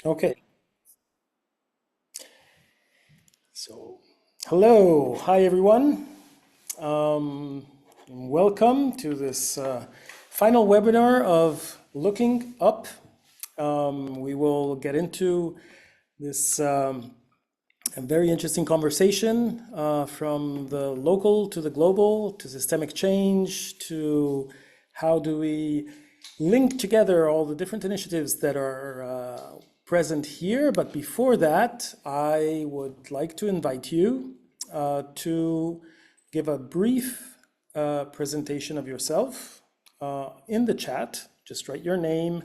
Okay, so hello, hi everyone. Welcome to this final webinar of Looking Up. We will get into this a very interesting conversation from the local to the global to systemic change to how do we link together all the different initiatives that are present here. But before that, I would like to invite you to give a brief presentation of yourself in the chat. Just write your name,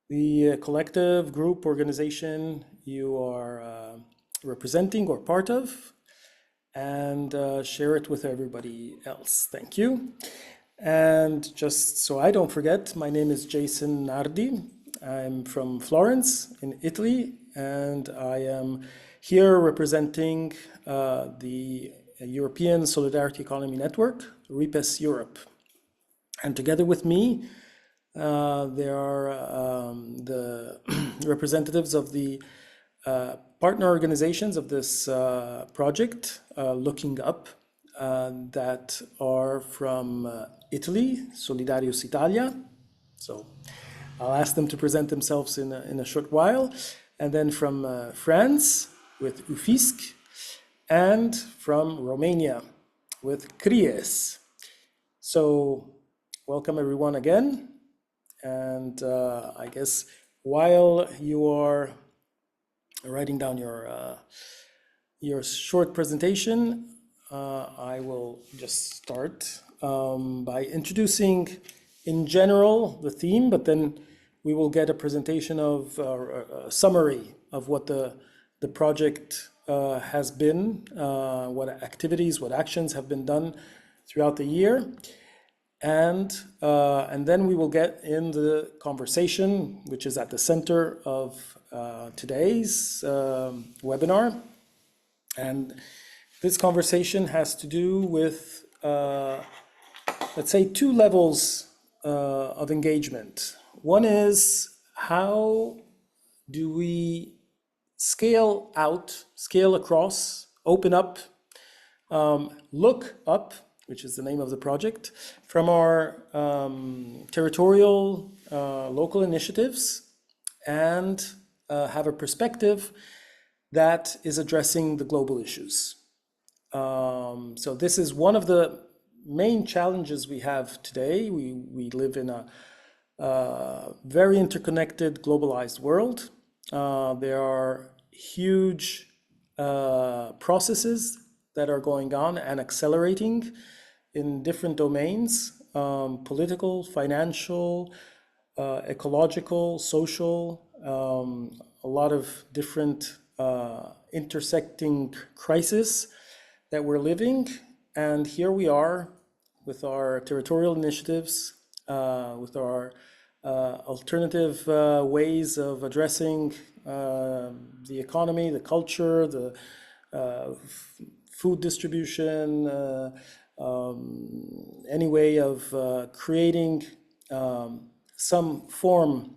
the collective, group, organization you are representing or part of, and share it with everybody else. Thank you. And just so I don't forget, my name is Jason Nardi. I'm from Florence in Italy, and I am here representing the European Solidarity Economy Network, REPES Europe. And together with me, there are the representatives of the partner organizations of this project, Looking Up, that are from Italy, Solidarius Italia. So I'll ask them to present themselves in a short while. And then from France with UFISC, and from Romania with CRIES. So welcome everyone again. And I guess while you are writing down your short presentation, I will just start by introducing in general the theme, but then we will get a presentation of a summary of what the project has been, what activities, what actions have been done throughout the year. And then we will get in the conversation, which is at the center of today's webinar. And this conversation has to do with, let's say, two levels of engagement. One is, how do we scale out, scale across, open up, look up, which is the name of the project, from our territorial local initiatives, and have a perspective that is addressing the global issues. So this is one of the main challenges we have today. We live in a very interconnected, globalized world. There are huge processes that are going on and accelerating in different domains, political, financial, ecological, social, a lot of different intersecting crises that we're living. And here we are with our territorial initiatives, with our alternative ways of addressing the economy, the culture, the food distribution, any way of creating some form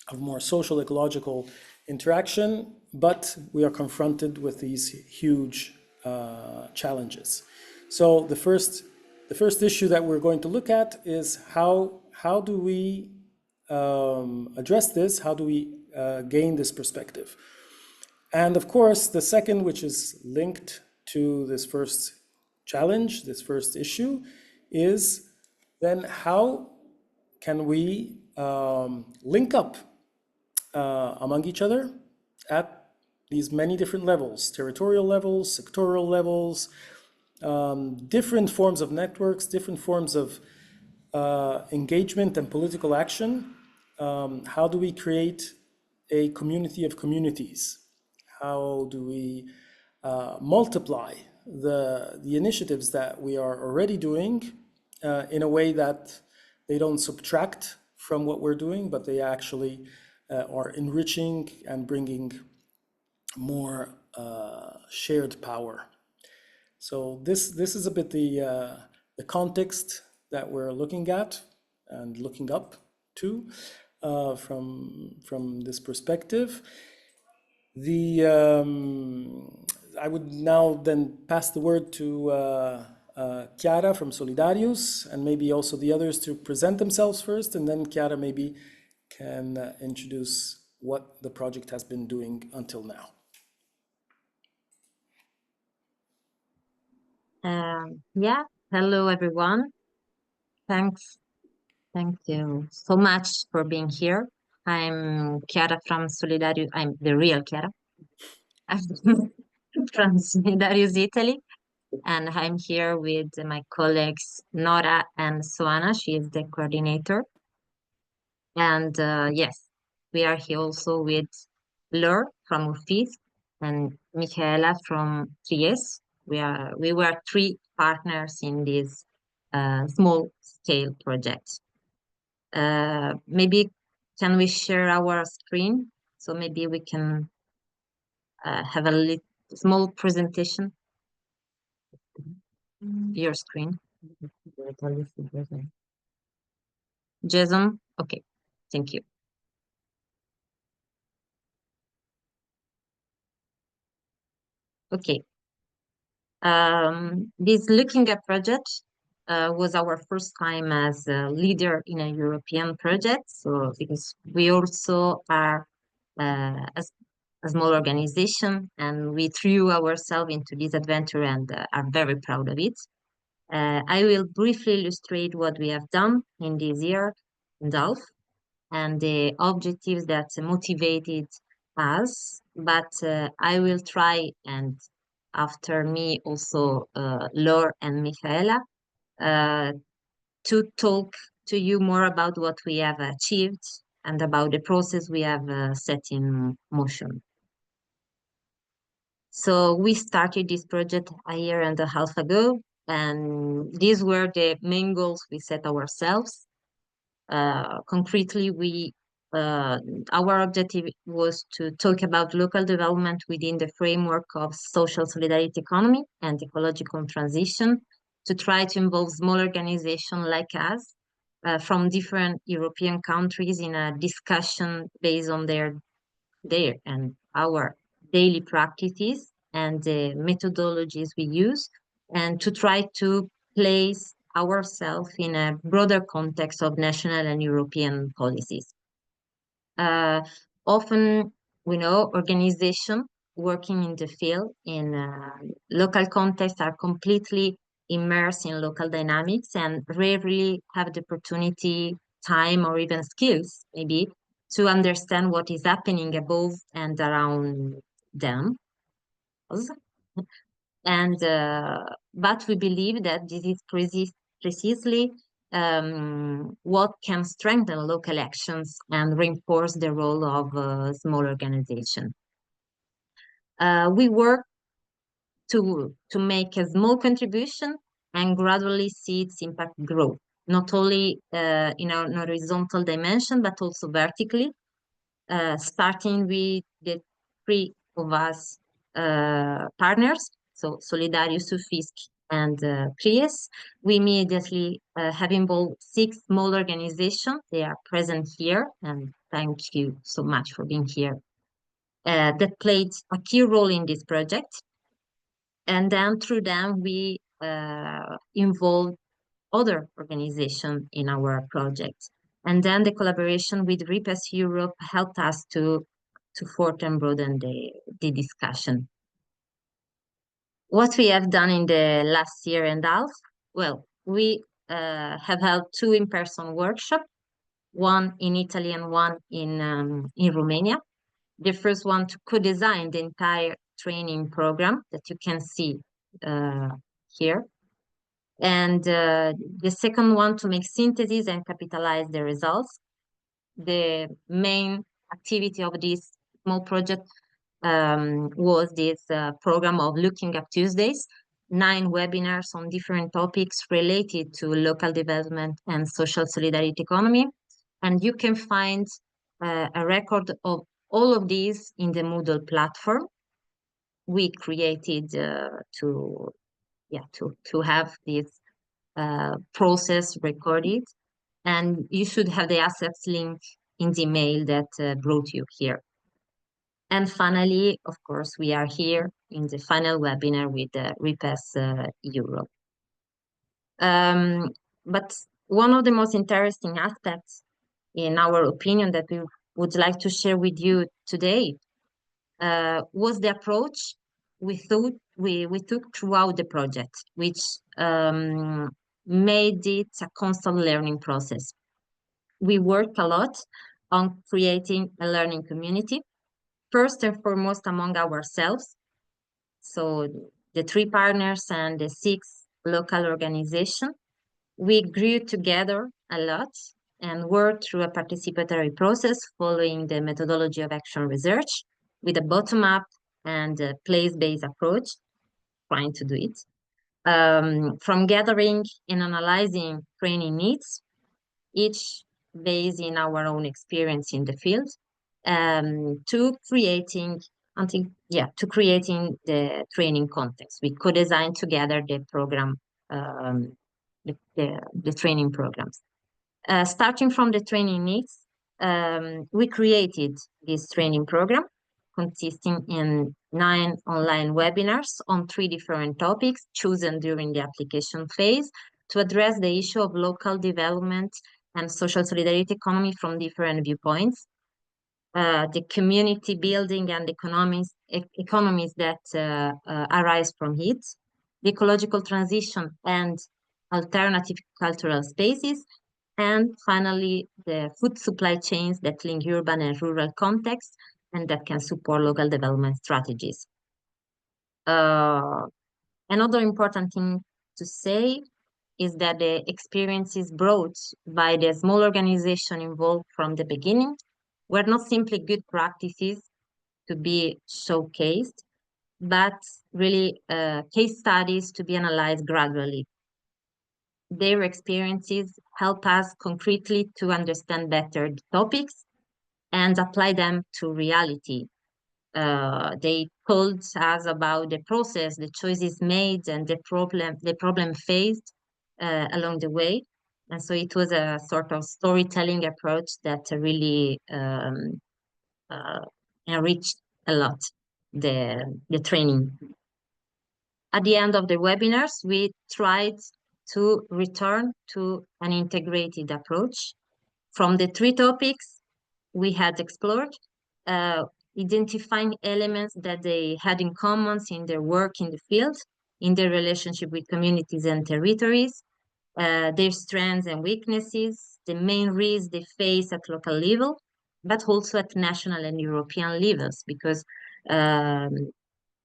of more social ecological interaction, but we are confronted with these huge challenges. So the first issue that we're going to look at is how do we address this? How do we gain this perspective? And of course, the second, which is linked to this first challenge, this first issue, is then how can we link up among each other at these many different levels, territorial levels, sectoral levels, different forms of networks, different forms of engagement and political action. How do we create a community of communities? How do we multiply the initiatives that we are already doing in a way that they don't subtract from what we're doing, but they actually are enriching and bringing more shared power. So this is a bit the context that we're looking at and looking up to. from this perspective. I would now then pass the word to Chiara from Solidarius, and maybe also the others to present themselves first, and then Chiara maybe can introduce what the project has been doing until now. Yeah, hello everyone. Thank you so much for being here. I'm Chiara from Solidarius. I'm the real Chiara. I'm from Solidarius Italy, and I'm here with my colleagues Nora and Soana. She is the coordinator. And yes, we are here also with Lur from Uffiz and Michaela from Trieste. We were three partners in this small scale project. Maybe can we share our screen? So maybe we can have a small presentation. Your screen. Jason, okay, thank you. Okay. This Looking At project was our first time as a leader in a European project. So because we also are a small organization and we threw ourselves into this adventure and are very proud of it. I will briefly illustrate what we have done in this year and a half and the objectives that motivated us. But I will try, and after me also Laure and Michaela, uh, to talk to you more about what we have achieved and about the process we have set in motion. So we started this project a year and a half ago, and these were the main goals we set ourselves. Concretely, our objective was to talk about local development within the framework of social solidarity economy and ecological transition, to try to involve small organizations like us from different European countries in a discussion based on their and our daily practices and the methodologies we use, and to try to place ourselves in a broader context of national and European policies. Often, we know organizations working in the field in local context are completely immersed in local dynamics and rarely have the opportunity, time, or even skills, maybe, to understand what is happening above and around them. And but we believe that this is precisely what can strengthen local actions and reinforce the role of a small organization. We work to make a small contribution and gradually see its impact grow, not only in an horizontal dimension, but also vertically, starting with the three of us partners, so Solidarius, Uffiz, and Prius. We immediately have involved 6 small organizations. They are present here, and thank you so much for being here. That played a key role in this project. And then through them, we involved other organizations in our project. And then the collaboration with RIPES Europe helped us to further and broaden the discussion. What we have done in the last year and a half, well, we have held 2 in-person workshops, one in Italy and one in Romania. The first one to co-design the entire training program that you can see here. And the second one to make synthesis and capitalize the results. The main activity of this small project was this program of Looking Up Tuesdays, 9 webinars on different topics related to local development and social solidarity economy. And you can find a record of all of these in the Moodle platform we created to have this process recorded. And you should have the assets link in the email that brought you here. And finally, of course, we are here in the final webinar with Repass Europe. But one of the most interesting aspects, in our opinion, that we would like to share with you today was the approach we took throughout the project, which made it a constant learning process. We worked a lot on creating a learning community, first and foremost among ourselves. So the 3 partners and the 6 local organizations, we grew together a lot and worked through a participatory process following the methodology of action research with a bottom-up and place-based approach, trying to do it. From gathering and analyzing training needs, each based in our own experience in the field, to creating the training context. We co-designed together the program, the training programs. Starting from the training needs, we created this training program consisting in 9 online webinars on 3 different topics chosen during the application phase to address the issue of local development and social solidarity economy from different viewpoints. The community building and economies that arise from it, the ecological transition and alternative cultural spaces, and finally, the food supply chains that link urban and rural contexts and that can support local development strategies. Another important thing to say is that the experiences brought by the small organization involved from the beginning were not simply good practices to be showcased, but really case studies to be analyzed gradually. Their experiences help us concretely to understand better the topics and apply them to reality. They told us about the process, the choices made, and the problem faced along the way. And so it was a sort of storytelling approach that really enriched a lot the training. At the end of the webinars, we tried to return to an integrated approach from the 3 topics we had explored, identifying elements that they had in common in their work in the field, in their relationship with communities and territories, their strengths and weaknesses, the main risks they face at local level, but also at national and European levels, because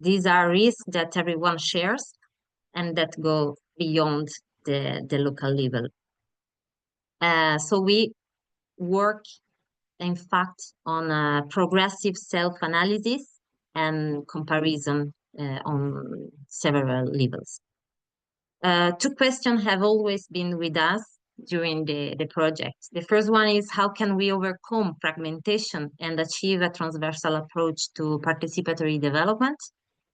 these are risks that everyone shares and that go beyond the local level. So we work, in fact, on a progressive self-analysis and comparison on several levels. 2 questions have always been with us during the project. The first one is, how can we overcome fragmentation and achieve a transversal approach to participatory development?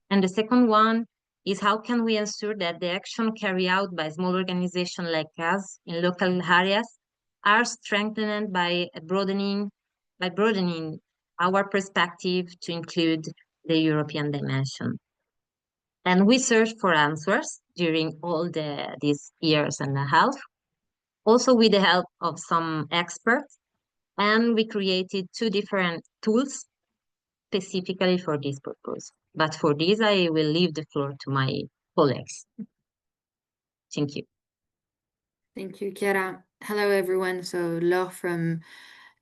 And the second one is, how can we ensure that the action carried out by small organizations like us in local areas are strengthened by broadening our perspective to include the European dimension? And we searched for answers during all these years and a half, also with the help of some experts, and we created 2 different tools specifically for this purpose. But for this, I will leave the floor to my colleagues. Thank you. Thank you, Chiara. Hello, everyone. So Laure from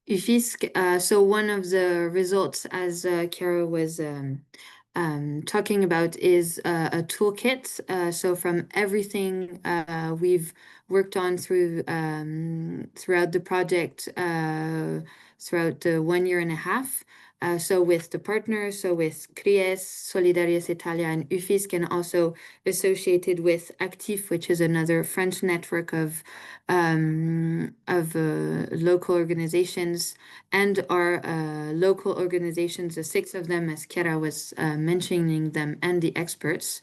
UFISC. So one of the results, as Chiara was talking about, is a toolkit. So from everything we've worked on throughout the project, throughout the 1 year and a half. So with the partners, so with CRIES, Solidarias Italia, and UFISC, and also associated with Actif, which is another French network of local organizations, and our local organizations, the 6 of them, as Chiara was mentioning them, and the experts.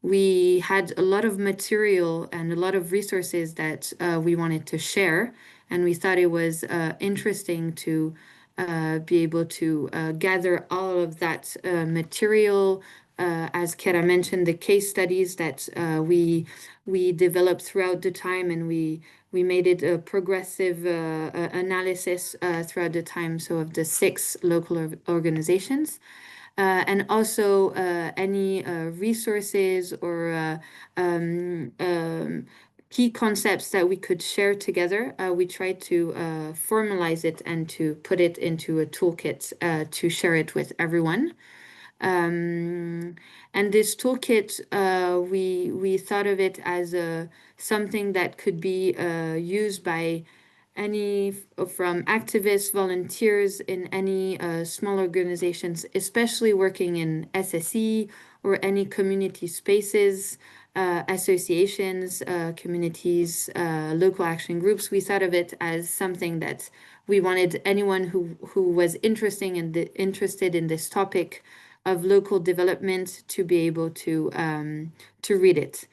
We had a lot of material and a lot of resources that we wanted to share and we thought it was interesting to be able to gather all of that material. As Kera mentioned, the case studies that we developed throughout the time, and we made it a progressive analysis throughout the time, so of the 6 local organizations. And also any resources or key concepts that we could share together. We tried to formalize it and to put it into a toolkit to share it with everyone. And this toolkit, we thought of it as something that could be used by any from activists, volunteers in any small organizations, especially working in SSE or any community spaces, associations, communities, local action groups. We thought of it as something that we wanted anyone who was interested in this topic of local development to be able to read it.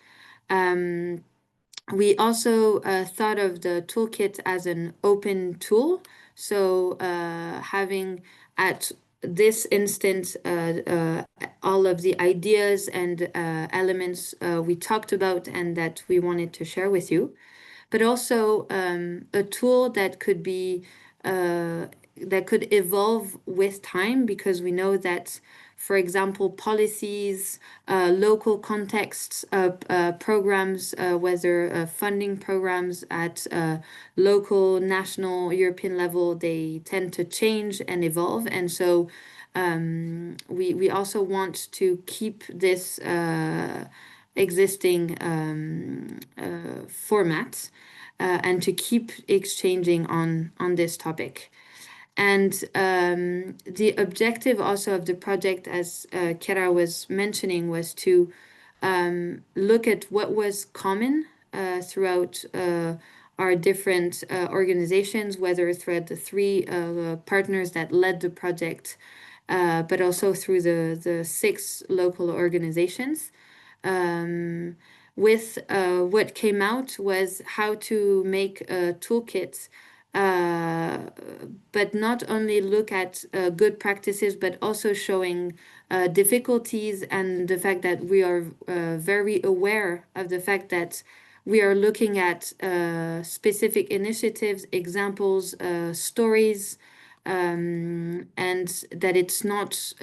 We also thought of the toolkit as an open tool. So having at this instance all of the ideas and elements we talked about and that we wanted to share with you, but also a tool that could be that could evolve with time, because we know that, for example, policies, local contexts, programs, whether funding programs at local, national, European level, they tend to change and evolve. And so we also want to keep this existing format and to keep exchanging on this topic. And the objective also of the project, as Kera was mentioning, was to look at what was common throughout our different organizations, whether throughout the 3 partners that led the project, but also through the 6 local organizations. With what came out was how to make a toolkit, but not only look at good practices, but also showing difficulties and the fact that we are very aware of the fact that we are looking at specific initiatives, examples, stories, and that it's not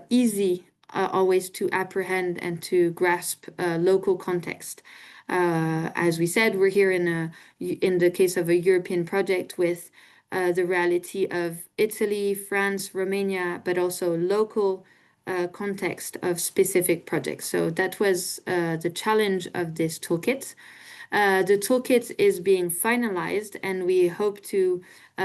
easy always to apprehend and to grasp local context. As we said, we're here in the case of a European project with the reality of Italy, France, Romania, but also local context of specific projects. So that was the challenge of this toolkit. The toolkit is being finalized, and we hope to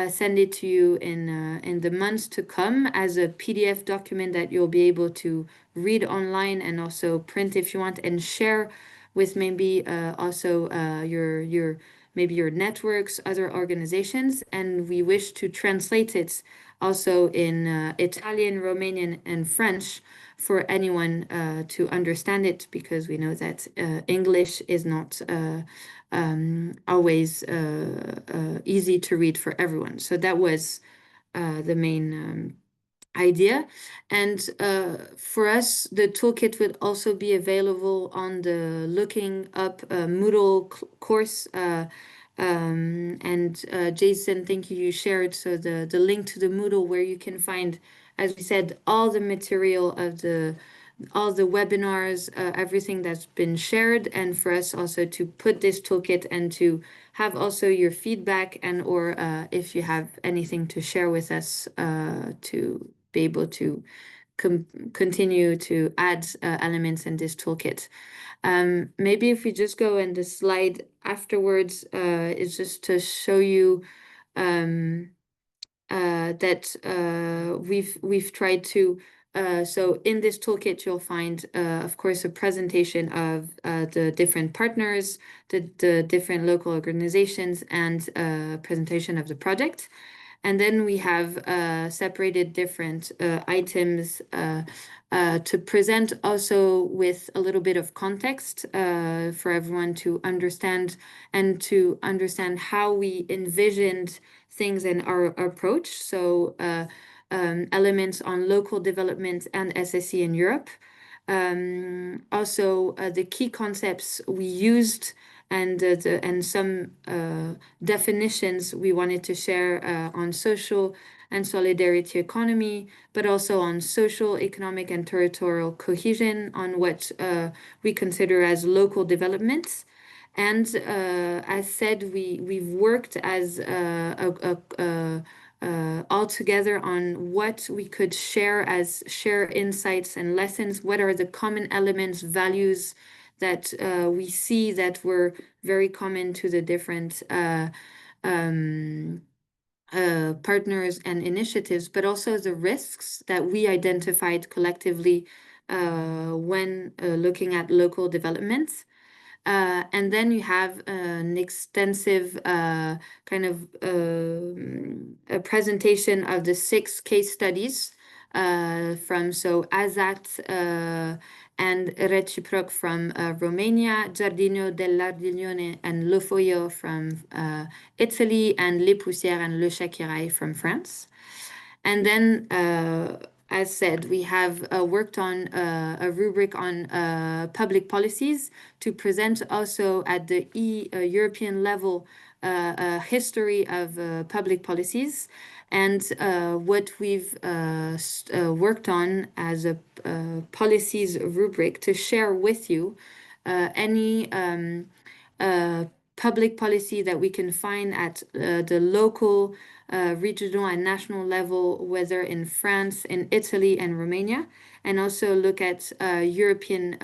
send it to you in the months to come as a PDF document that you'll be able to read online and also print if you want, and share with maybe also your networks, other organizations. And we wish to translate it also in Italian, Romanian, and French for anyone to understand it, because we know that English is not always easy to read for everyone. So that was the main idea. And for us, the toolkit would also be available on the Looking Up Moodle course. And Jason, thank you, you shared so the link to the Moodle, where you can find, as we said, all the material of all the webinars, everything that's been shared, and for us also to put this toolkit and to have also your feedback and or if you have anything to share with us to be able to continue to add elements in this toolkit. Maybe if we just go in the slide afterwards, is just to show you that we've tried to, so in this toolkit, you'll find, of course, a presentation of the different partners, the different local organizations, and a presentation of the project. And then we have separated different items to present also with a little bit of context for everyone to understand and to understand how we envisioned things in our approach. So elements on local development and SSE in Europe. Also, the key concepts we used and some definitions we wanted to share on social and solidarity economy, but also on social, economic, and territorial cohesion, on what we consider as local developments. And as said, we've worked as all together on what we could share insights and lessons. What are the common elements, values that we see that were very common to the different partners and initiatives, but also the risks that we identified collectively when looking at local developments. And then you have an extensive kind of a presentation of the 6 case studies from Azat and Reciproc from Romania, Giardino dell'Ardiglione and Le Foglio from Italy, and Les Poussières and Le Chakirail from France. And then, as said, we have worked on a rubric on public policies to present also at the European level a history of public policies, and what we've worked on as a policies rubric to share with you any public policy that we can find at the local, regional, and national level, whether in France, in Italy, and Romania, and also look at European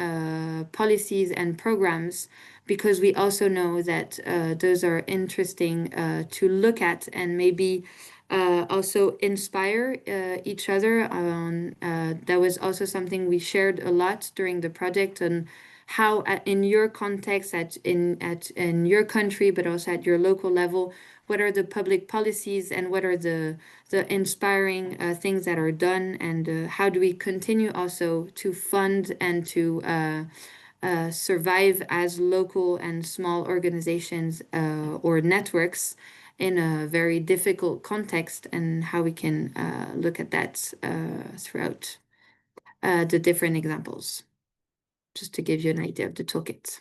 policies and programs, because we also know that those are interesting to look at and maybe also inspire each other. That was also something we shared a lot during the project, and how in your context, in your country, but also at your local level, what are the public policies and what are the inspiring things that are done, and how do we continue also to fund and to survive as local and small organizations or networks in a very difficult context, and how we can look at that throughout the different examples, just to give you an idea of the toolkit.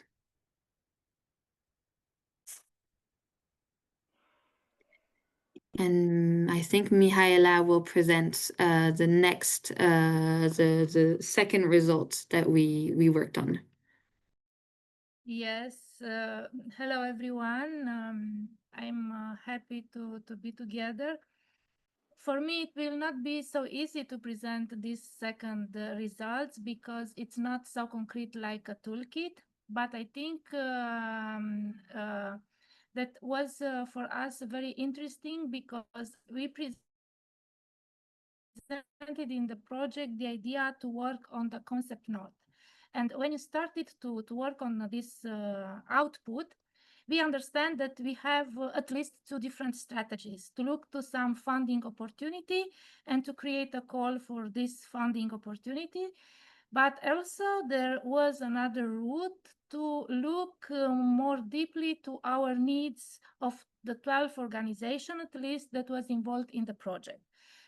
And I think Mihaela will present the next, the second result that we worked on. Yes, hello everyone. I'm happy to be together. For me, it will not be so easy to present these second results because it's not so concrete like a toolkit. But I think that was for us very interesting because we presented in the project the idea to work on the concept note. And when you started to work on this output, we understand that we have at least 2 different strategies: to look to some funding opportunity and to create a call for this funding opportunity. But also there was another route to look more deeply to our needs of the 12 organizations, at least, that was involved in the project.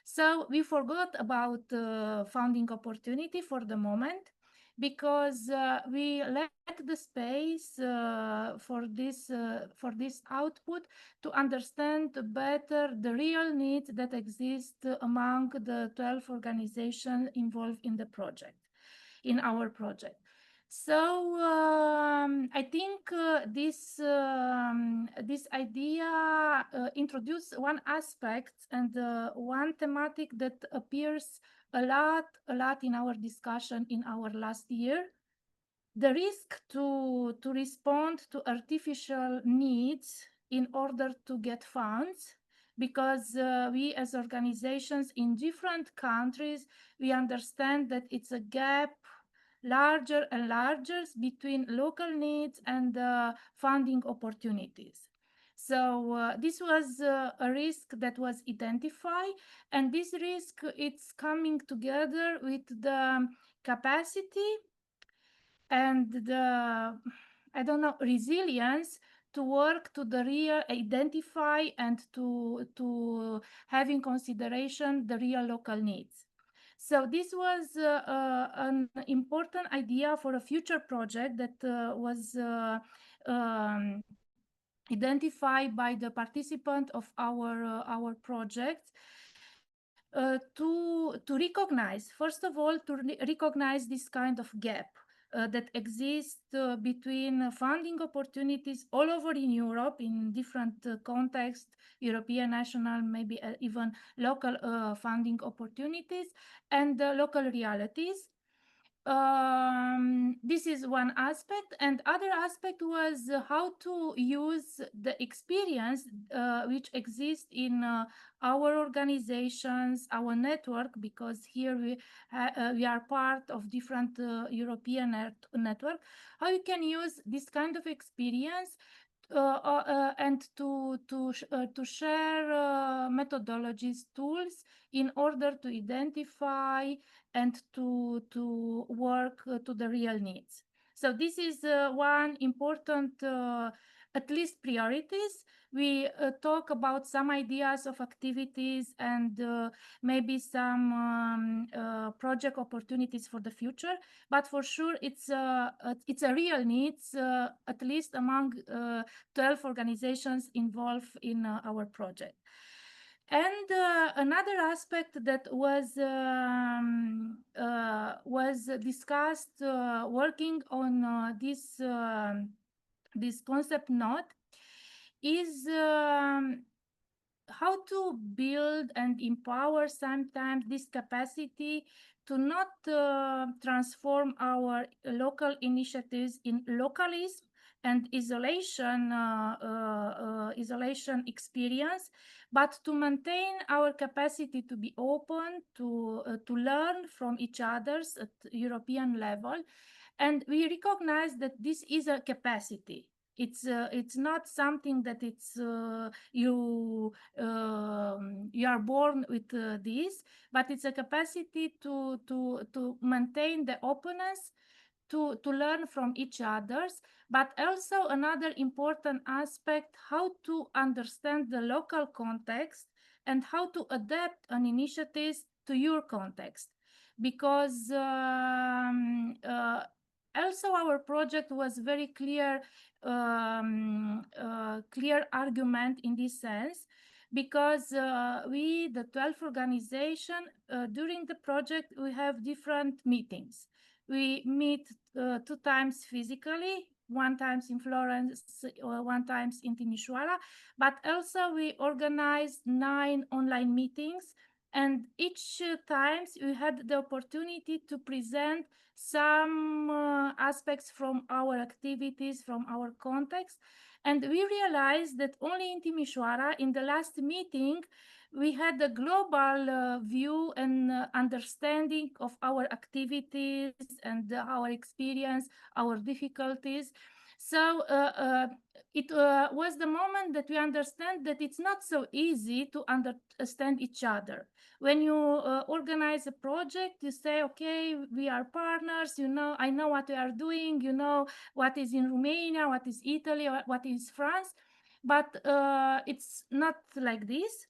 So we forgot about funding opportunity for the moment, because we let the space for this output to understand better the real needs that exist among the 12 organizations involved in the project, in our project. So I think this idea introduced one aspect and one thematic that appears a lot in our discussion in our last year: the risk to respond to artificial needs in order to get funds, because we as organizations in different countries, we understand that it's a gap larger and larger between local needs and funding opportunities. So this was a risk that was identified, and this risk it's coming together with the capacity and the, I don't know, resilience to work to the real, identify and to have in consideration the real local needs. So this was an important idea for a future project that was identified by the participant of our project, to recognize, first of all, to recognize this kind of gap that exists between funding opportunities all over in Europe in different contexts, European, national, maybe even local funding opportunities, and local realities. This is one aspect, and other aspect was how to use the experience which exists in our organizations, our network, because here we are part of different European network. How you can use this kind of experience and to share methodologies, tools, in order to identify and to work to the real needs. So this is one important, at least priorities. We talk about some ideas of activities and maybe some project opportunities for the future, but for sure it's a real needs, at least among 12 organizations involved in our project. And another aspect that was discussed working on this concept note is how to build and empower sometimes this capacity to not transform our local initiatives in localism and isolation experience, but to maintain our capacity to be open, to learn from each other's at European level. And we recognize that this is a capacity. It's not something that it's you are born with this, but it's a capacity to maintain the openness, to learn from each others, but also another important aspect, how to understand the local context and how to adapt an initiative to your context. Because also our project was very clear, clear argument in this sense, because we, the 12 organization, during the project, we have different meetings. We meet 2 times physically, 1 times in Florence, 1 times in Timișoara, but also we organized 9 online meetings, and each times we had the opportunity to present some aspects from our activities, from our context. And we realized that only in Timișoara, in the last meeting, we had a global view and understanding of our activities and our experience, our difficulties. So it was the moment that we understand that it's not so easy to understand each other. When you organize a project, you say, okay, we are partners, you know, I know what we are doing, you know what is in Romania, what is Italy, what is France, but it's not like this.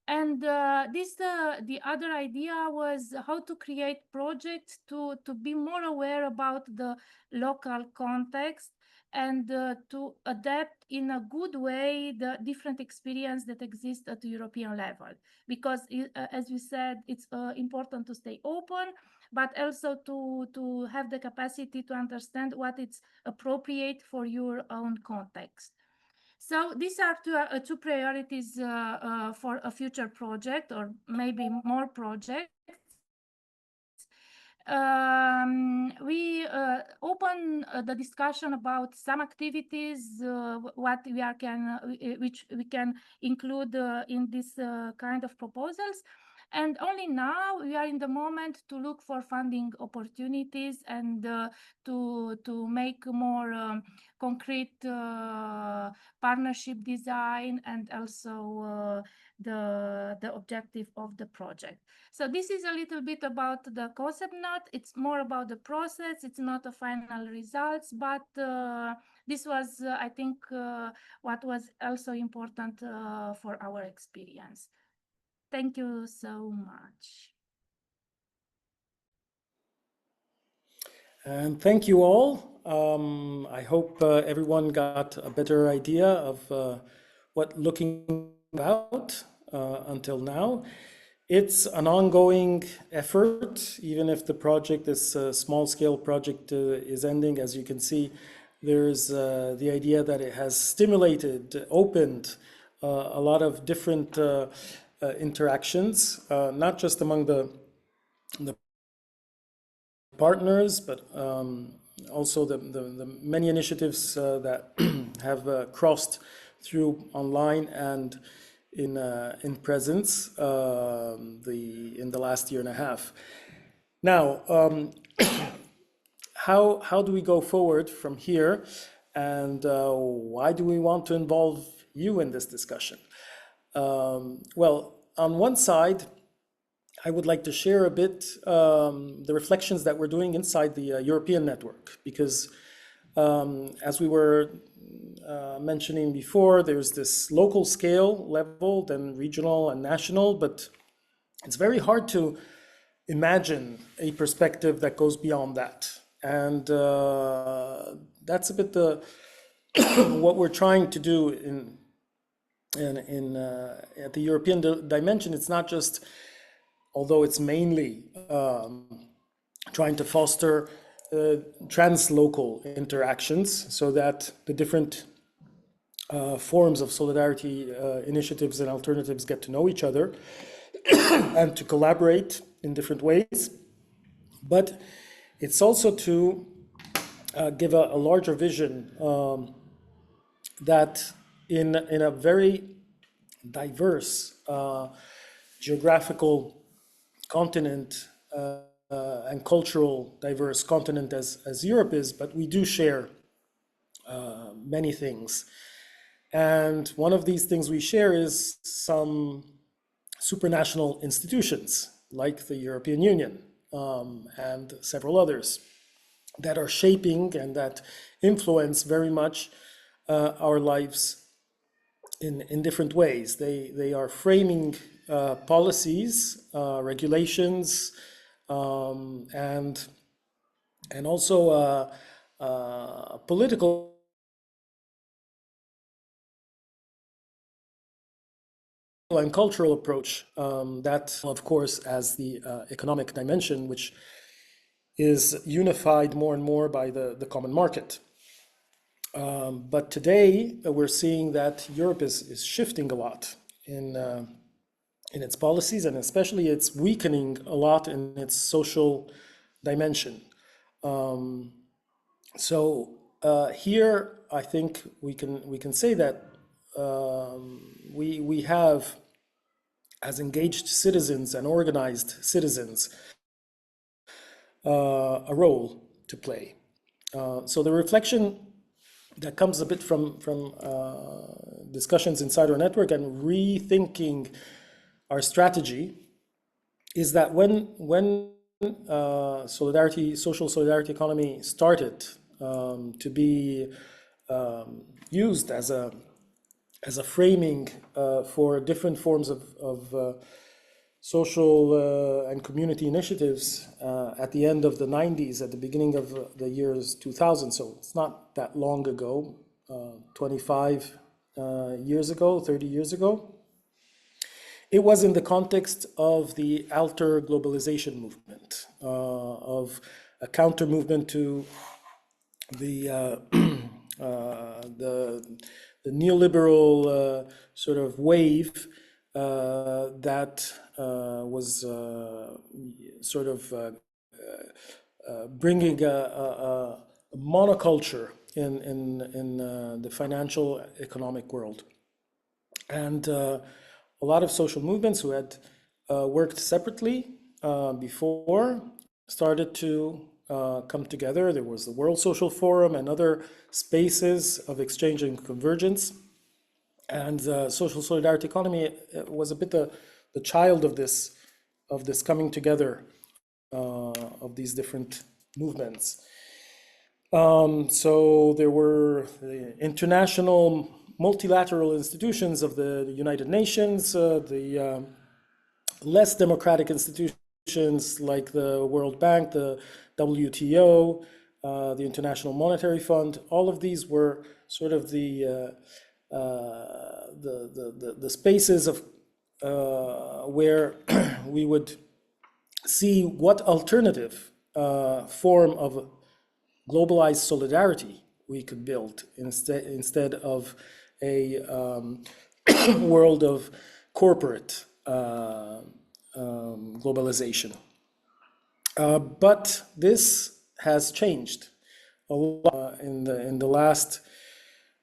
And the other idea was how to create projects to be more aware about the local context and to adapt in a good way the different experience that exists at the European level. Because as we said, it's important to stay open, but also to have the capacity to understand what is appropriate for your own context. So these are two priorities for a future project, or maybe more projects. We open the discussion about some activities, what we which we can include in this kind of proposals. And only now we are in the moment to look for funding opportunities and to make more concrete partnership design, and also the objective of the project. So this is a little bit about the concept note. It's more about the process. It's not a final results, but this was, I think, what was also important for our experience. Thank you so much. And thank you all. I hope everyone got a better idea of what looking about until now. It's an ongoing effort, even if the project, this small-scale project, is ending. As you can see, there's the idea that it has stimulated, opened a lot of different interactions, not just among the partners, but also the many initiatives that have crossed through online and in presence in the last year and a half. Now, how do we go forward from here, and why do we want to involve you in this discussion? Well, on one side, I would like to share a bit the reflections that we're doing inside the European network, because as we were mentioning before, there's this local scale level, then regional and national, but it's very hard to imagine a perspective that goes beyond that. And that's a bit what we're trying to do at the European dimension. It's not just, although it's mainly trying to foster translocal interactions so that the different forms of solidarity initiatives and alternatives get to know each other and to collaborate in different ways. But it's also to give a larger vision that in a very diverse geographical continent and cultural diverse continent as Europe is, but we do share many things. And one of these things we share is some supranational institutions like the European Union and several others that are shaping and that influence very much our lives in different ways. They are framing policies, regulations, and also political and cultural approach that, of course, as the economic dimension, which is unified more and more by the common market. But today we're seeing that Europe is shifting a lot in its policies, and especially it's weakening a lot in its social dimension. So here I think we can say that we have, as engaged citizens and organized citizens, a role to play. So the reflection that comes a bit from discussions inside our network and rethinking our strategy is that when social solidarity economy started to be used as a framing for different forms of social and community initiatives at the end of the 90s, at the beginning of the years 2000. So it's not that long ago, 25 years ago, 30 years ago. It was in the context of the alter globalization movement, of a counter movement to the neoliberal sort of wave that was sort of bringing a monoculture in the financial economic world. And a lot of social movements who had worked separately before started to come together. There was the World Social Forum and other spaces of exchange and convergence. And social solidarity economy was a bit the child of this coming together of these different movements. So there were the international multilateral institutions of the United Nations, the less democratic institutions like the World Bank, the WTO, the International Monetary Fund. All of these were sort of the spaces of where we would see what alternative form of globalized solidarity we could build instead of a world of corporate globalization. But this has changed a lot in the last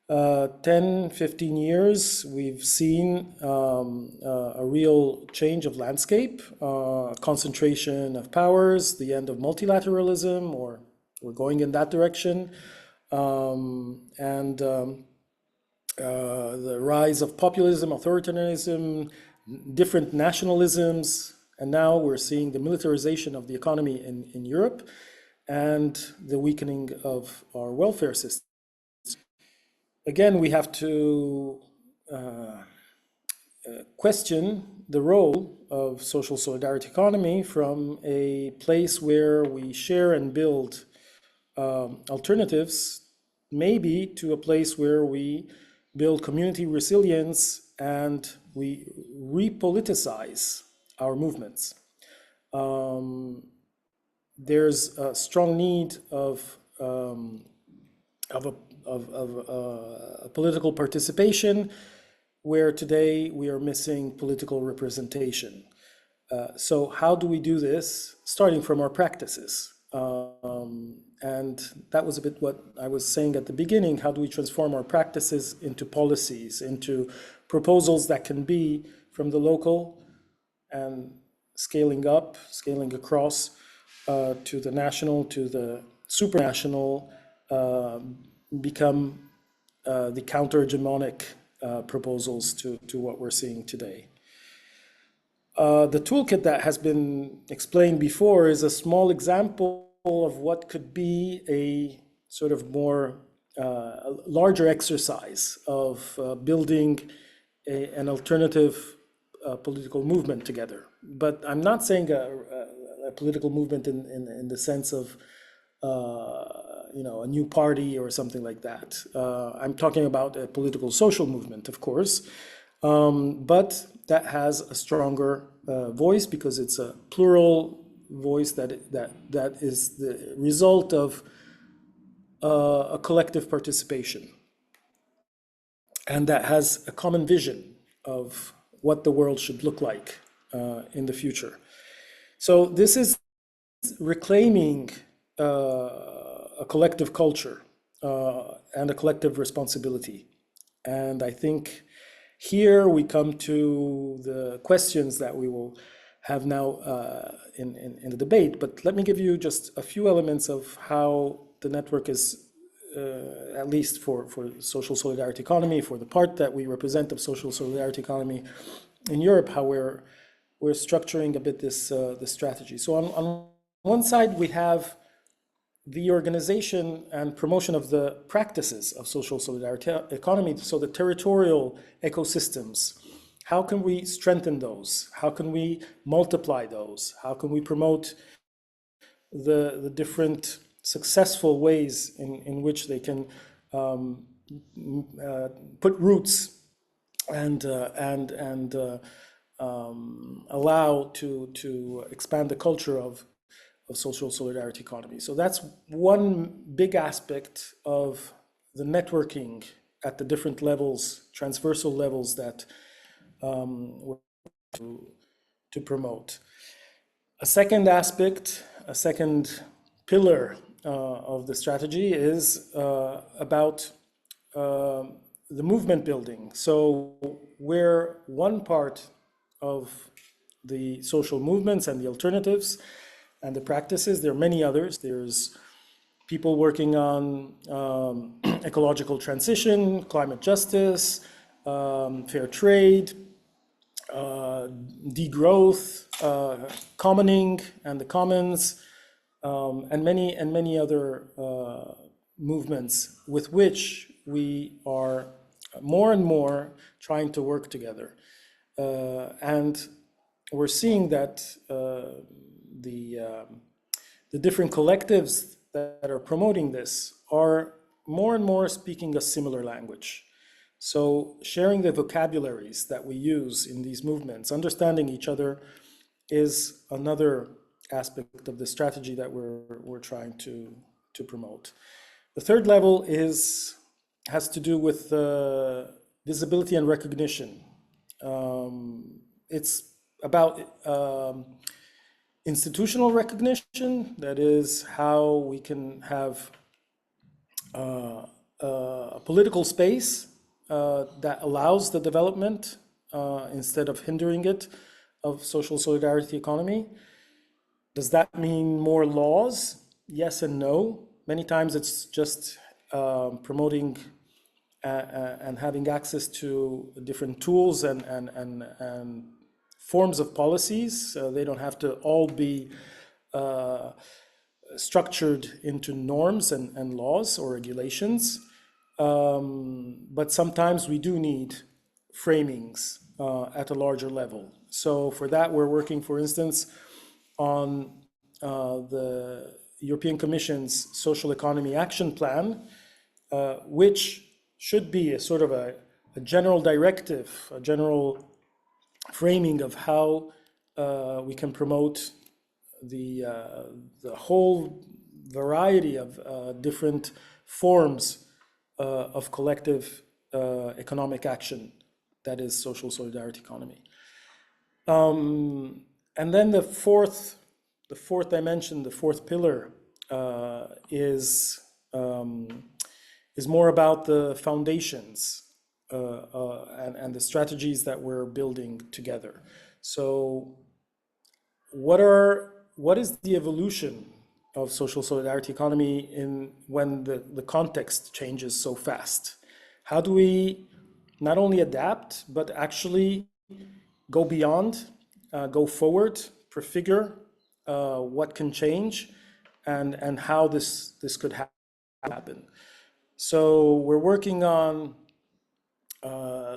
10, 15 years. We've seen a real change of landscape, concentration of powers, the end of multilateralism, or we're going in that direction, and the rise of populism, authoritarianism, different nationalisms, and now we're seeing the militarization of the economy in Europe and the weakening of our welfare system. Again, we have to question the role of social solidarity economy from a place where we share and build alternatives, maybe to a place where we build community resilience and we repoliticize our movements. There's a strong need of political participation, where today we are missing political representation. So how do we do this? Starting from our practices. And that was a bit what I was saying at the beginning. How do we transform our practices into policies, into proposals that can be from the local and scaling up, scaling across to the national, to the supranational, become the counter-hegemonic proposals to what we're seeing today. The toolkit that has been explained before is a small example of what could be a sort of more larger exercise of building an alternative political movement together. But I'm not saying a political movement in the sense of a new party or something like that. I'm talking about a political social movement, of course, but that has a stronger voice because it's a plural voice that is the result of a collective participation, and that has a common vision of what the world should look like in the future. So this is reclaiming a collective culture and a collective responsibility. And I think here we come to the questions that we will have now in the debate. But let me give you just a few elements of how the network is, at least for social solidarity economy, for the part that we represent of social solidarity economy in Europe, how we're structuring a bit this strategy. So on one side, we have the organization and promotion of the practices of social solidarity economy, so the territorial ecosystems. How can we strengthen those? How can we multiply those? How can we promote the different successful ways in which they can put roots and allow to expand the culture of social solidarity economy. So that's one big aspect of the networking at the different levels, transversal levels that we're to promote. A second aspect, a second pillar of the strategy is about the movement building. So where one part of the social movements and the alternatives and the practices. There are many others. There's people working on ecological transition, climate justice, fair trade, degrowth, commoning and the commons, and many other movements with which we are more and more trying to work together. And we're seeing that the different collectives that are promoting this are more and more speaking a similar language. So sharing the vocabularies that we use in these movements, understanding each other, is another aspect of the strategy that we're trying to promote. The third level has to do with visibility and recognition. It's about institutional recognition, that is how we can have a political space that allows the development instead of hindering it of social solidarity economy. Does that mean more laws? Yes and no. Many times it's just promoting and having access to different tools and forms of policies. They don't have to all be structured into norms and laws or regulations. But sometimes we do need framings at a larger level. So for that, we're working, for instance, on the European Commission's Social Economy Action Plan, which should be a sort of a general directive, a general framing of how we can promote the whole variety of different forms of collective economic action that is social solidarity economy. And then the fourth dimension, the fourth pillar, is more about the foundations and the strategies that we're building together. So what is the evolution of social solidarity economy when the context changes so fast? How do we not only adapt, but actually go beyond, go forward, prefigure what can change and how this could happen? So we're working on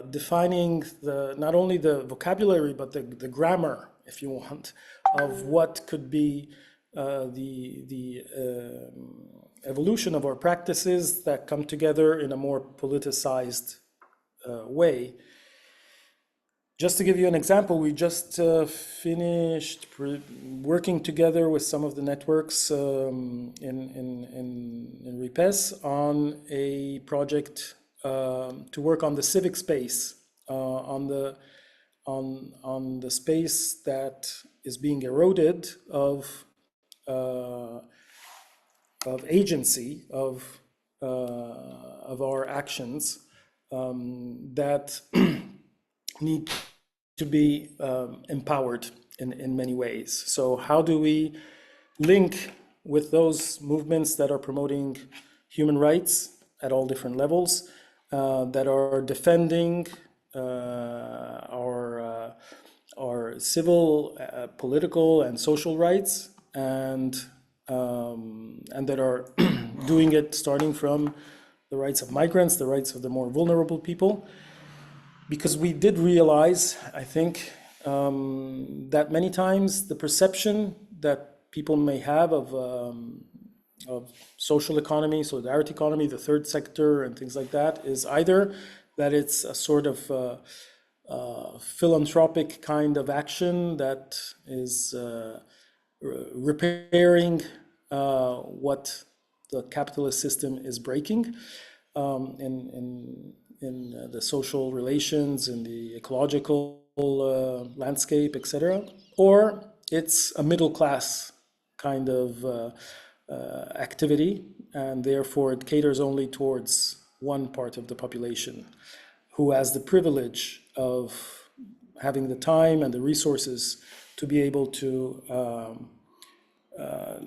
defining not only the vocabulary, but the grammar, if you want, of what could be the evolution of our practices that come together in a more politicized way. Just to give you an example, we just finished working together with some of the networks in RIPES on a project to work on the civic space, on the space that is being eroded of agency of our actions that need to be empowered in many ways. So how do we link with those movements that are promoting human rights at all different levels, that are defending our civil, political, and social rights, and that are doing it starting from the rights of migrants, the rights of the more vulnerable people. Because we did realize, I think, that many times the perception that people may have of social economy, solidarity economy, the third sector, and things like that, is either that it's a sort of philanthropic kind of action that is repairing what the capitalist system is breaking in the social relations, in the ecological landscape, etc. Or it's a middle class kind of activity, and therefore it caters only towards one part of the population who has the privilege of having the time and the resources to be able to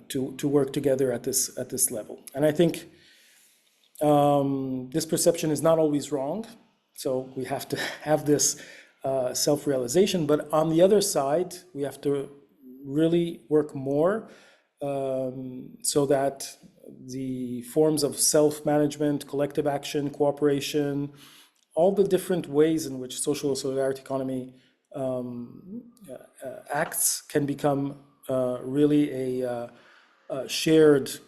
to work together at this level. And I think this perception is not always wrong, so we have to have this self-realization. But on the other side, we have to really work more so that the forms of self-management, collective action, cooperation, all the different ways in which social solidarity economy acts can become really a shared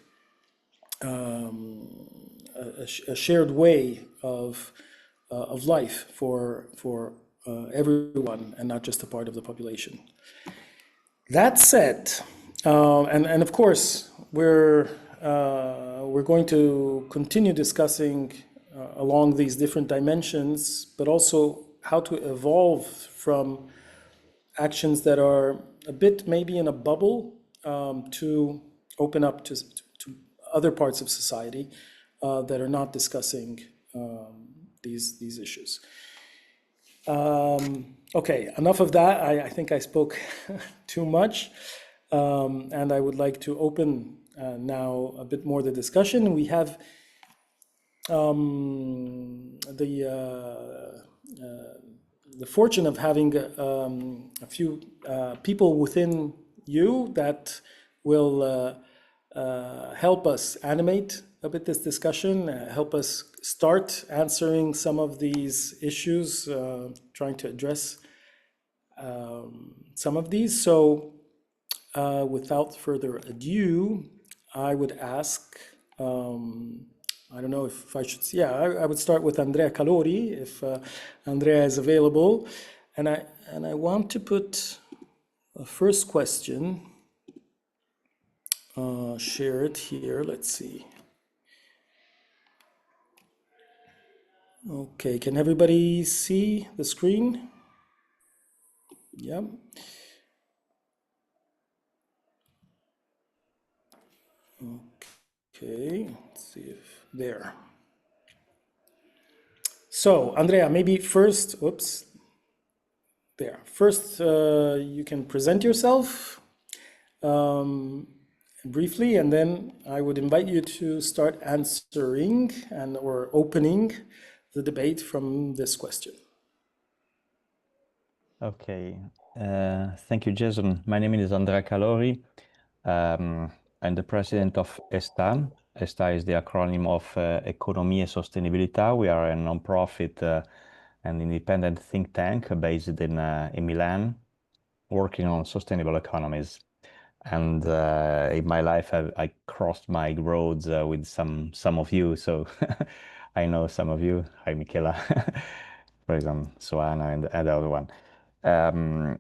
a shared way of life for everyone and not just a part of the population. That said, and of course we're going to continue discussing along these different dimensions, but also how to evolve from actions that are a bit maybe in a bubble to open up to other parts of society that are not discussing these issues. Okay, enough of that. I think I spoke too much, and I would like to open now a bit more the discussion. We have the fortune of having a few people within you that will help us animate a bit this discussion, help us start answering some of these issues, trying to address some of these. So without further ado, I would ask, I don't know if I should, yeah, I would start with Andrea Calori, if Andrea is available. And I want to put a first question, share it here, let's see. Okay, can everybody see the screen? Yeah. Okay, let's see if there. So, Andrea, maybe first, oops, there. First, you can present yourself briefly, and then I would invite you to start answering and or opening the debate from this question. Okay, thank you, Jason. My name is Andrea Calori. I'm the president of ESTA. ESTA is the acronym of Economia e Sostenibilità. We are a non-profit and independent think tank based in Milan, working on sustainable economies. And in my life, I crossed my roads with some of you, so I know some of you. Hi, Michela, for example, Soana and the other one. And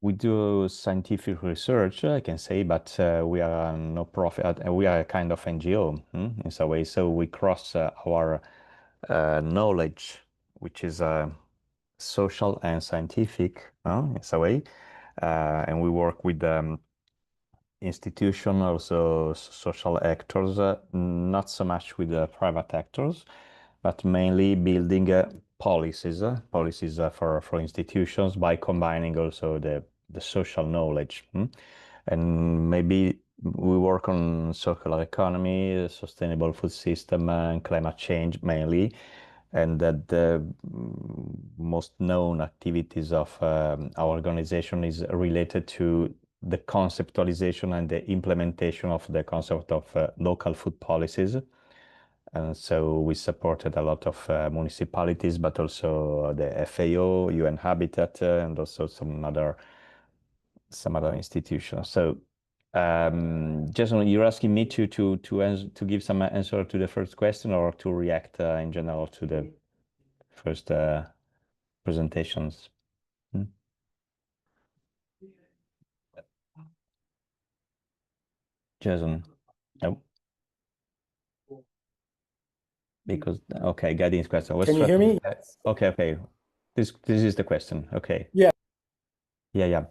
we do scientific research, I can say, but we are a no-profit, we are a kind of NGO in some way. So we cross our knowledge, which is social and scientific in some way. And we work with institutions, also social actors, not so much with private actors, but mainly building policies for institutions by combining also the social knowledge. And maybe we work on circular economy, sustainable food system, and climate change mainly. And that the most known activities of our organization is related to the conceptualization and the implementation of the concept of local food policies. And so we supported a lot of municipalities, but also the FAO, UN Habitat, and also some other institutions. So, Jason, you're asking me to give some answer to the first question, or to react in general to the first presentations? Jason, no. Because okay, Gadin's question. Can you hear me? Okay. This is the question. Okay. Yeah. Yeah.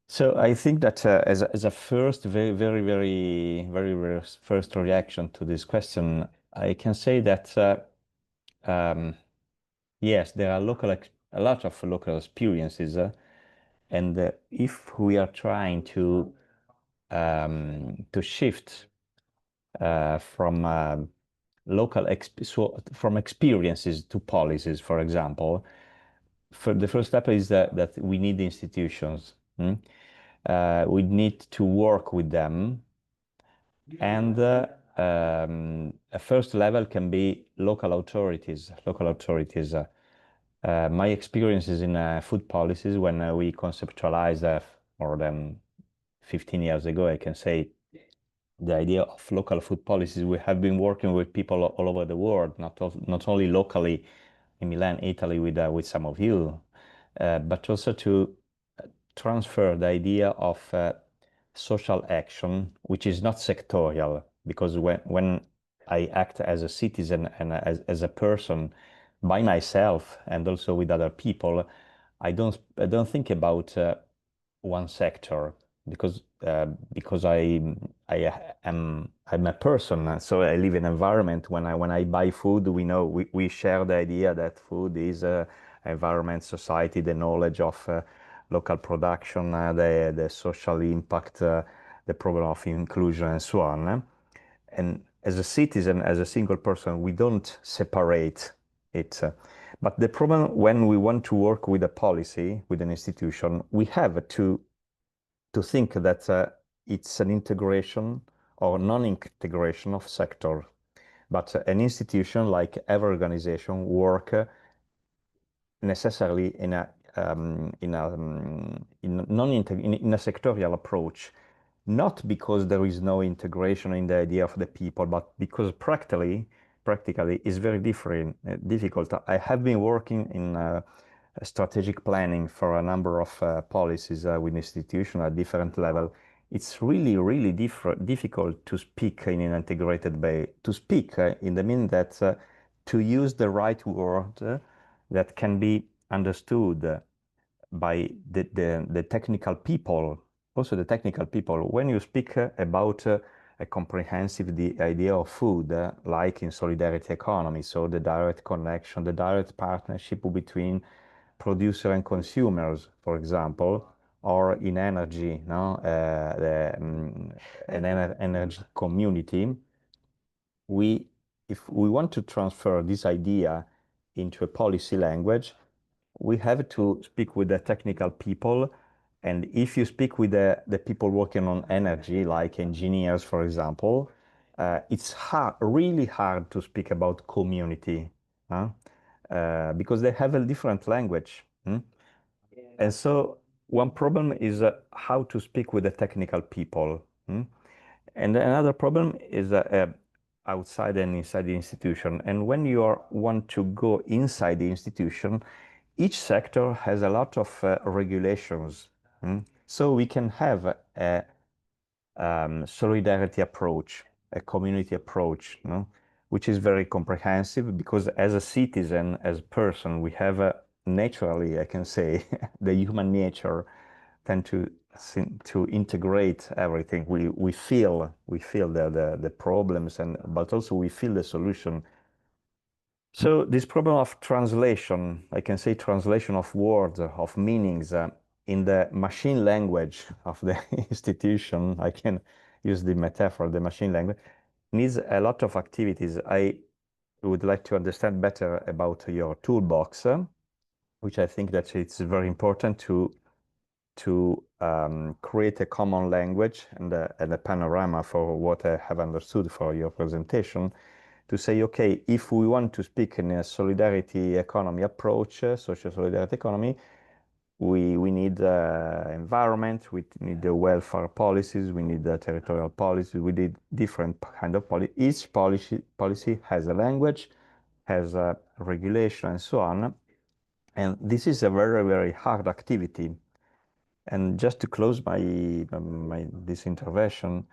So I think that as a first, very first reaction to this question, I can say that yes, there are a lot of local experiences And if we are trying to shift from from experiences to policies, for example, the first step is that we need institutions. We need to work with them, and a first level can be local authorities. My experiences in food policies, when we conceptualized more than 15 years ago, I can say, the idea of local food policies, we have been working with people all over the world, not only locally in Milan, Italy, with some of you, but also to transfer the idea of social action, which is not sectorial, because when I act as a citizen and as a person by myself and also with other people, I don't think about one sector, because I'm a person, so I live in an environment. When I buy food, we share the idea that food is environment, society, the knowledge of local production, the social impact, the problem of inclusion, and so on. And as a citizen, as a single person, we don't separate it. But the problem when we want to work with a policy, with an institution, we have to think that it's an integration or non-integration of sector. But an institution, like every organization, work necessarily in a sectorial approach, not because there is no integration in the idea of the people, but because practically is very difficult. I have been working in strategic planning for a number of policies with institutions at different level. It's really difficult to speak in an integrated way, to speak in the meaning that to use the right word that can be understood by the technical people, also the technical people. When you speak about a comprehensive idea of food, like in solidarity economy, so the direct connection, the direct partnership between producer and consumers, for example, or in energy, an energy community, if we want to transfer this idea into a policy language, we have to speak with the technical people. And if you speak with the people working on energy, like engineers, for example, it's really hard to speak about community, because they have a different language. And so one problem is how to speak with the technical people. And another problem is outside and inside the institution. And when you want to go inside the institution, each sector has a lot of regulations. So we can have a solidarity approach, a community approach, which is very comprehensive, because as a citizen, as a person, we have naturally, I can say, the human nature tend to integrate everything. We feel the problems, but also we feel the solution. So this problem of translation, I can say translation of words, of meanings in the machine language of the institution, I can use the metaphor, the machine language, needs a lot of activities. I would like to understand better about your toolbox, which I think that it's very important to create a common language and a panorama for what I have understood for your presentation, to say, okay, if we want to speak in a solidarity economy approach, social solidarity economy, we need environment, we need the welfare policies, we need the territorial policies, we need different kind of policy. Each policy has a language, has a regulation, and so on. And this is a very hard activity. And just to close this intervention,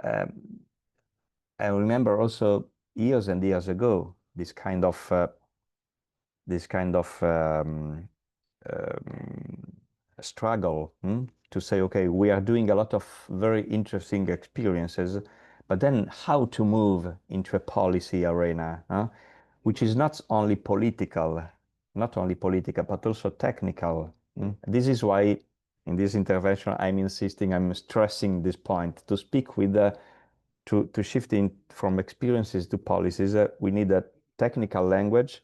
I remember also years and years ago this kind of struggle to say, okay, we are doing a lot of very interesting experiences, but then how to move into a policy arena, which is not only political, but also technical. This is why in this intervention, I'm stressing this point. To speak with to shifting from experiences to policies, we need a technical language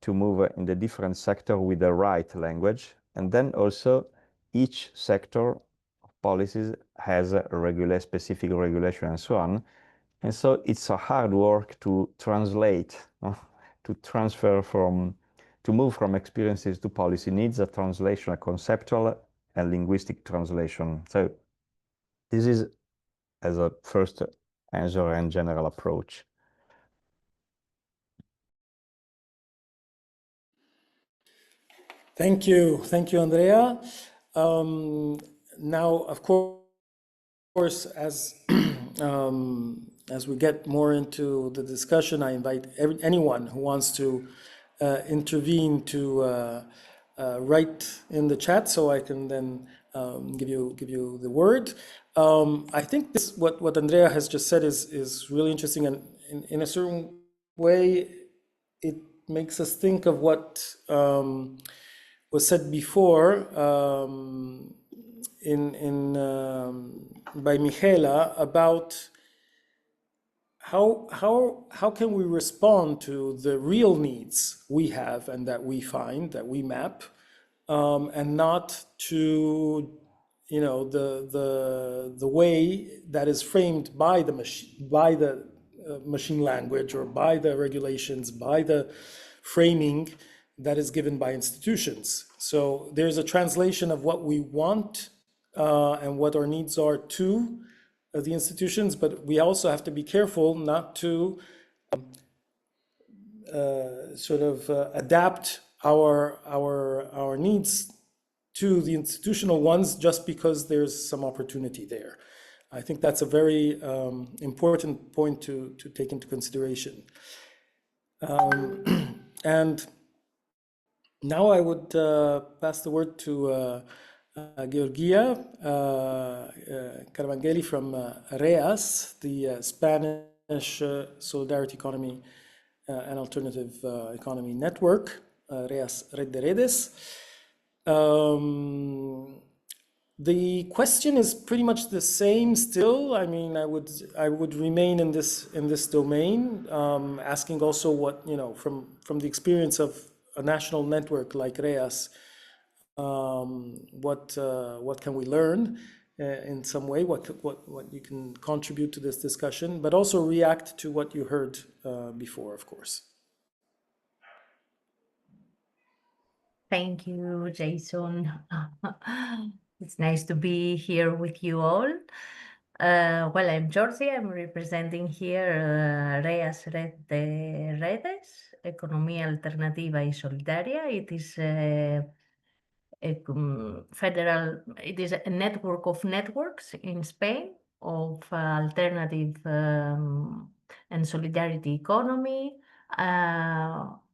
to move in the different sector with the right language. And then also each sector of policies has a specific regulation and so on. And so it's a hard work to translate, to transfer to move from experiences to policy needs a translation, a conceptual and linguistic translation. So this is as a first answer and general approach. Thank you, Andrea. Now, of course, as as we get more into the discussion, I invite anyone who wants to intervene to write in the chat, so I can then give you the word. I think this what Andrea has just said is really interesting, and in a certain way, it makes us think of what was said before by Michela about how can we respond to the real needs we have and that we find, that we map, and not to the way that is framed by the machine language or by the regulations, by the framing that is given by institutions. So there's a translation of what we want and what our needs are to the institutions, but we also have to be careful not to adapt our needs to the institutional ones just because there's some opportunity there. I think that's a very important point to take into consideration. And now I would pass the word to Georgia Caravangeli from REAS, the Spanish Solidarity Economy and Alternative Economy Network, REAS Red de Redes. The question is pretty much the same still. I mean, I would remain in this domain, asking also what, from the experience of a national network like REAS, what can we learn in some way, what you can contribute to this discussion, but also react to what you heard before, of course. Thank you, Jason. It's nice to be here with you all. Well, I'm Georgia. I'm representing here REAS Red de Redes, Economía Alternativa y Solidaria. It is a network of networks in Spain of alternative and solidarity economy.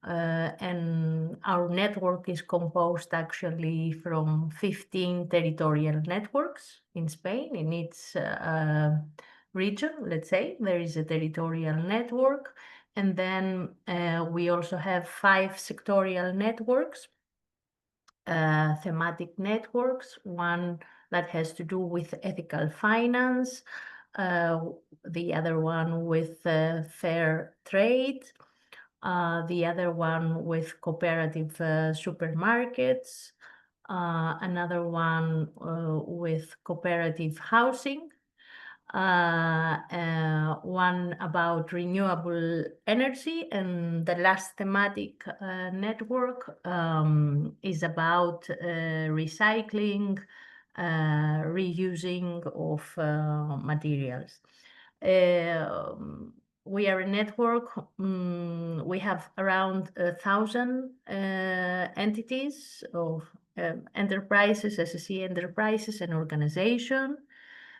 And our network is composed actually from 15 territorial networks in Spain. In its region, let's say, there is a territorial network. And then we also have 5 sectorial networks, thematic networks, one that has to do with ethical finance, the other one with fair trade, the other one with cooperative supermarkets, another one with cooperative housing, one about renewable energy, and the last thematic network is about recycling, reusing of materials. We are a network. We have around 1,000 entities of enterprises, SSE enterprises and organizations.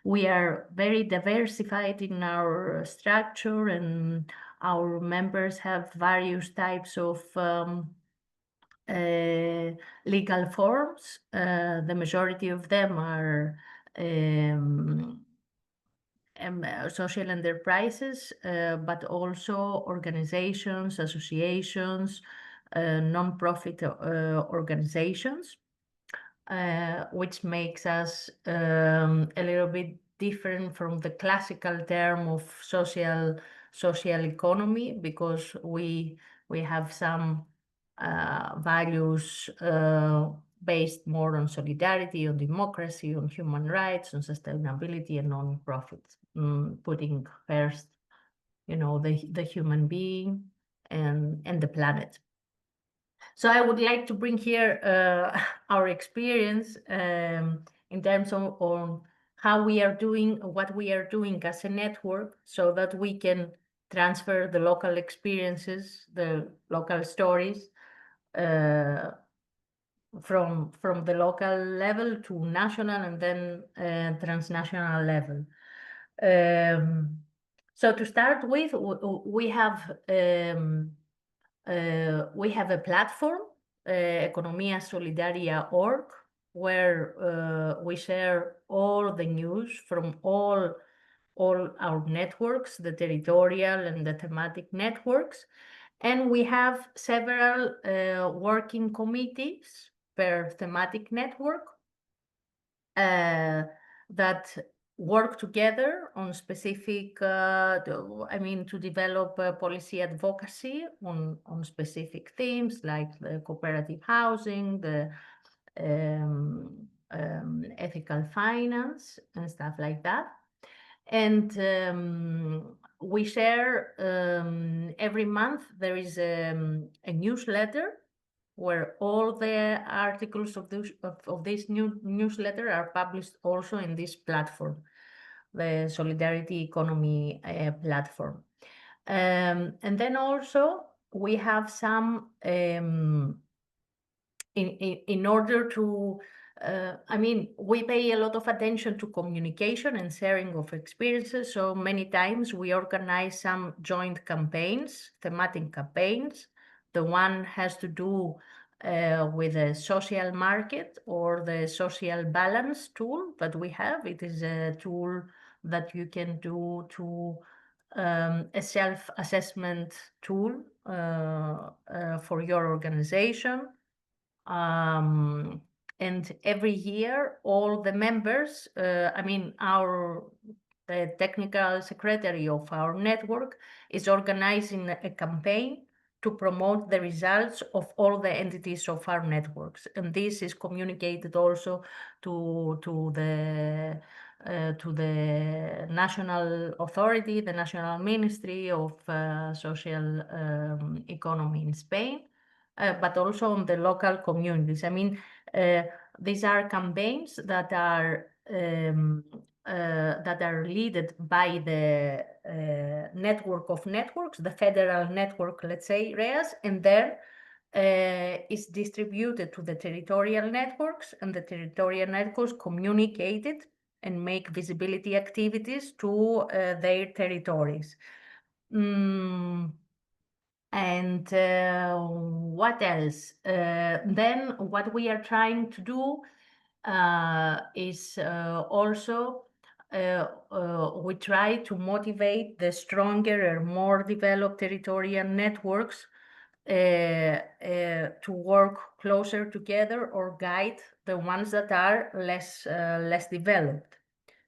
We are very diversified in our structure, and our members have various types of legal forms. The majority of them are social enterprises, but also organizations, associations, non-profit organizations. which makes us a little bit different from the classical term of social economy, because we have some values based more on solidarity, on democracy, on human rights, on sustainability, and on profits, putting first, the human being and the planet. So I would like to bring here our experience in terms of on how we are doing, what we are doing as a network, so that we can transfer the local experiences, the local stories, from the local level to national and then transnational level. So to start with, we have a platform, economiasolidaria.org, where we share all the news from all our networks, the territorial and the thematic networks. And we have several working committees per thematic network that work together on specific, to develop policy advocacy on specific themes like the cooperative housing, the ethical finance and stuff like that. And we share every month, there is a newsletter where all the articles of this new newsletter are published also in this platform, the Solidarity Economy platform. And then also we have some, in order to, we pay a lot of attention to communication and sharing of experiences. So many times we organize some joint campaigns, thematic campaigns. The one has to do with a social market or the social balance tool that we have. It is a tool that you can do to a self-assessment tool for your organization. And every year, all the members, the technical secretary of our network is organizing a campaign to promote the results of all the entities of our networks. And this is communicated also to the national authority, the National Ministry of Social Economy in Spain. But also on the local communities. These are campaigns that are led by the network of networks, the federal network, let's say, REAS, and there is distributed to the territorial networks, and the territorial networks communicate it and make visibility activities to their territories. And what else? Then what we are trying to do is also we try to motivate the stronger or more developed territorial networks to work closer together or guide the ones that are less developed,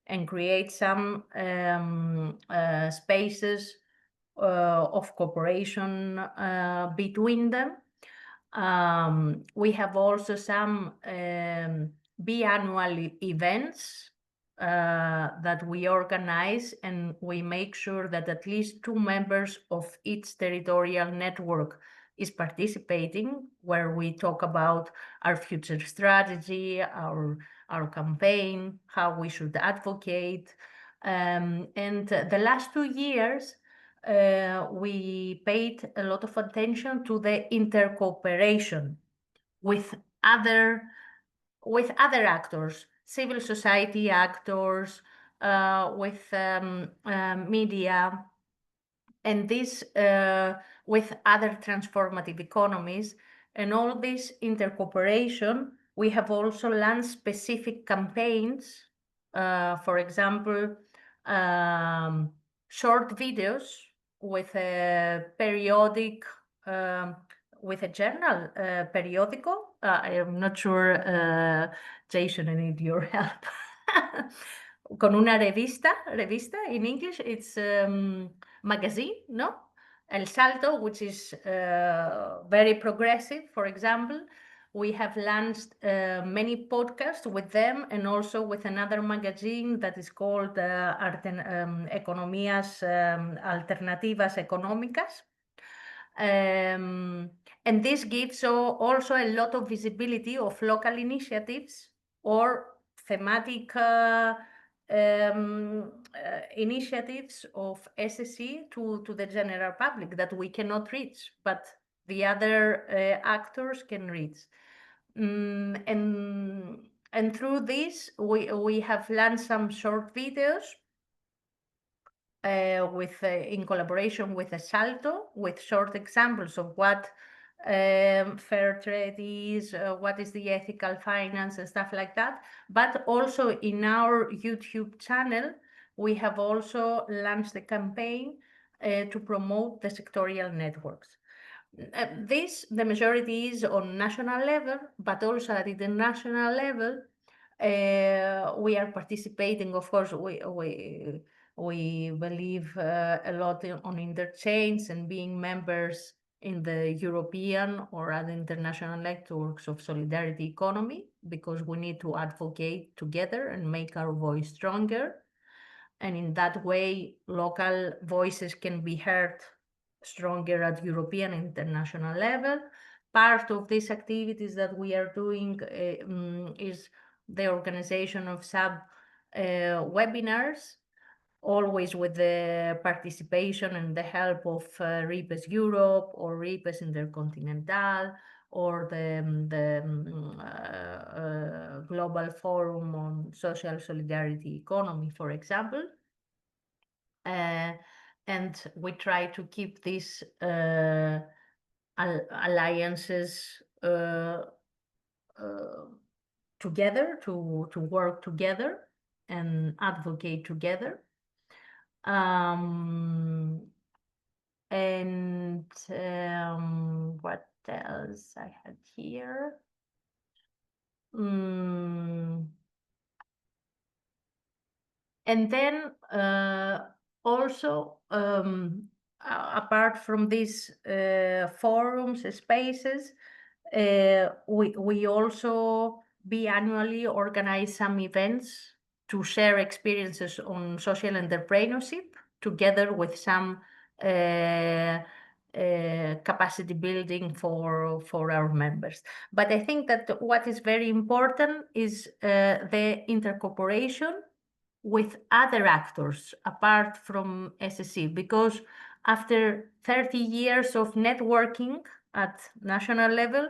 and create some spaces of cooperation between them. We have also some biannual events that we organize, and we make sure that at least 2 members of each territorial network is participating, where we talk about our future strategy, our campaign, how we should advocate. And the last 2 years, we paid a lot of attention to the intercooperation with other actors, civil society actors, with media, and this with other transformative economies. And all this intercooperation, we have also launched specific campaigns, for example, short videos with a periodic, with a journal periodical I am not sure, Jason, I need your help. Con una revista in English, it's magazine, no? El Salto, which is very progressive, for example. We have launched many podcasts with them and also with another magazine that is called Economías Alternativas Económicas. And this gives also a lot of visibility of local initiatives or thematic initiatives of SSE to the general public that we cannot reach, but the other actors can reach. And through this, we have launched some short videos in collaboration with Salto, with short examples of what fair trade is, what is the ethical finance and stuff like that. But also in our YouTube channel, we have also launched a campaign to promote the sectorial networks. The majority is on national level, but also at international level, we are participating. Of course, we believe a lot on interchange and being members in the European or other international networks of solidarity economy, because we need to advocate together and make our voice stronger. And in that way, local voices can be heard stronger at European and international level. Part of these activities that we are doing is the organization of webinars, always with the participation and the help of RIPES Europe or RIPES Intercontinental or the Global Forum on Social Solidarity Economy, for example. And we try to keep these alliances together, to work together and advocate together. And what else I had here? And then also, apart from these forums, spaces, we also biannually organize some events to share experiences on social entrepreneurship, together with some capacity building for our members. But I think that what is very important is the intercooperation with other actors apart from SSE, because after 30 years of networking at national level,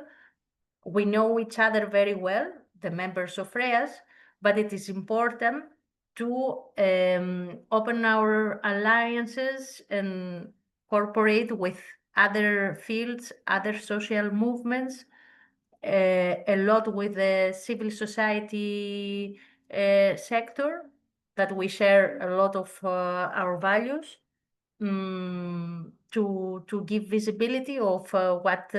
we know each other very well, the members of REAS, but it is important to open our alliances and cooperate with other fields, other social movements, a lot with the civil society sector, that we share a lot of our values, to give visibility of what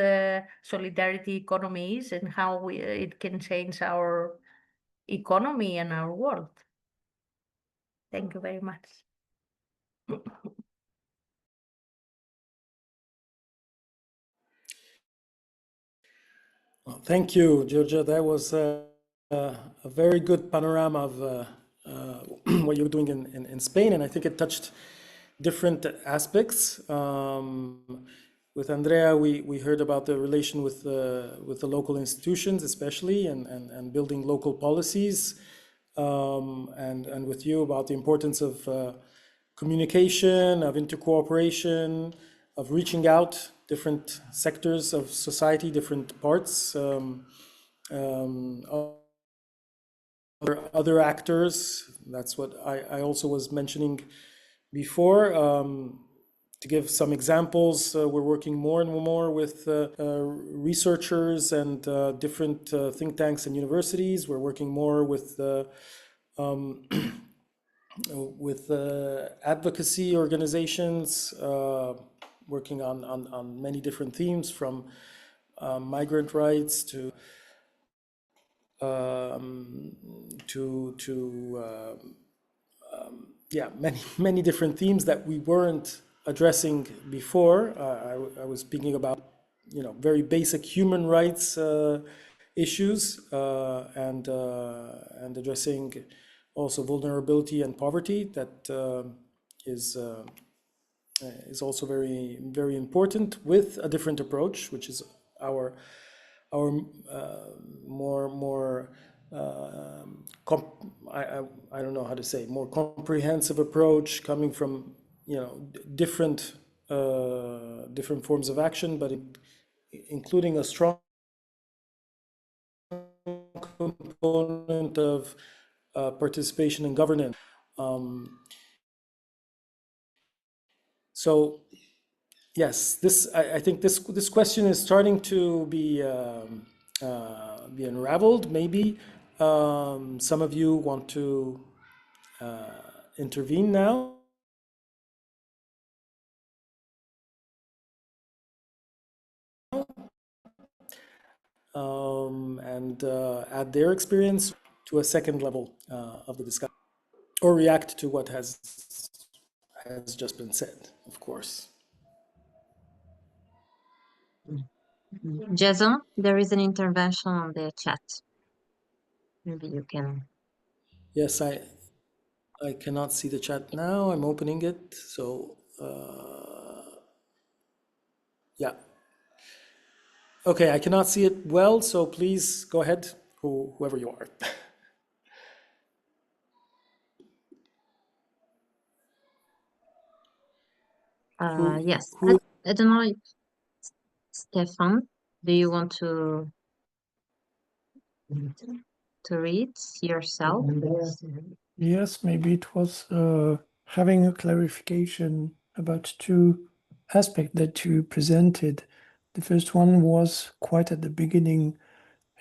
solidarity economy is and how it can change our economy and our world. Thank you very much. Well, thank you, Georgia. That was a very good panorama of what you're doing in Spain, and I think it touched different aspects. With Andrea, we heard about the relation with the local institutions, especially, and building local policies, and with you about the importance of communication, of intercooperation, of reaching out different sectors of society, different parts, other actors. That's what I also was mentioning before. To give some examples, we're working more and more with researchers and different think tanks and universities. We're working more with advocacy organizations, working on many different themes, from migrant rights to yeah, many different themes that we weren't addressing before. I was speaking about, very basic human rights issues, and addressing also vulnerability and poverty that is also very, very important, with a different approach, which is our more I don't know how to say, more comprehensive approach, coming from different forms of action, but including a strong component of participation in governance. So yes, I think this question is starting to be unraveled. Maybe some of you want to intervene now. And add their experience to a second level of the discussion, or react to what has just been said, of course. Jason, there is an intervention on the chat. Maybe you can. Yes, I cannot see the chat now. I'm opening it. So yeah. Okay, I cannot see it well, so please go ahead, whoever you are. Yes, who- I don't know if Stefan, do you want to read yourself? Yes, maybe it was having a clarification about two aspects that you presented. The first one was quite at the beginning,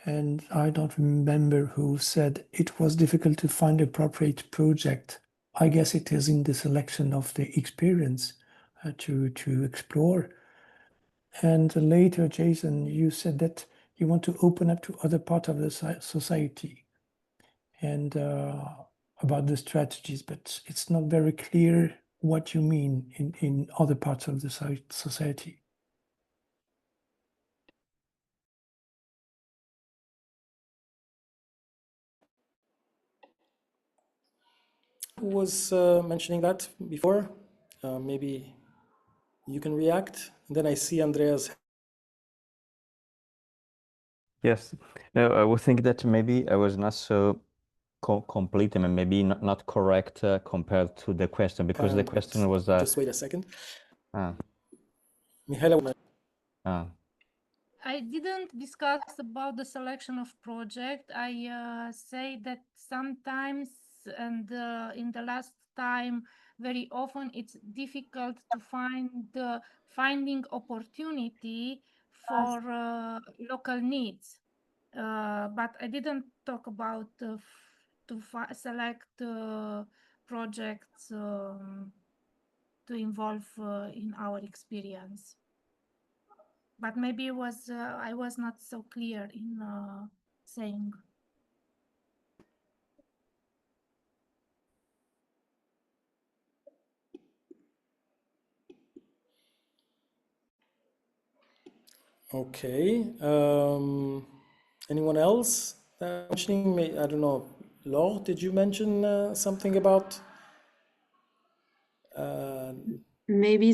and I don't remember who said it was difficult to find appropriate project. I guess it is in the selection of the experience to explore. And later, Jason, you said that you want to open up to other part of the society and about the strategies, but it's not very clear what you mean in other parts of the society. Who was mentioning that before? Maybe you can react. And then I see Andrea's. Yes, no, I would think that maybe I was not so complete and maybe not correct compared to the question, because the question was just wait a second. ah, Mihaela. I didn't discuss about the selection of project. I say that sometimes, and in the last time, very often it's difficult to find finding opportunity for local needs. But I didn't talk about select projects to involve in our experience. But maybe it was I was not so clear in saying. Okay. Anyone else mentioning? I don't know. Laure, did you mention something about? Maybe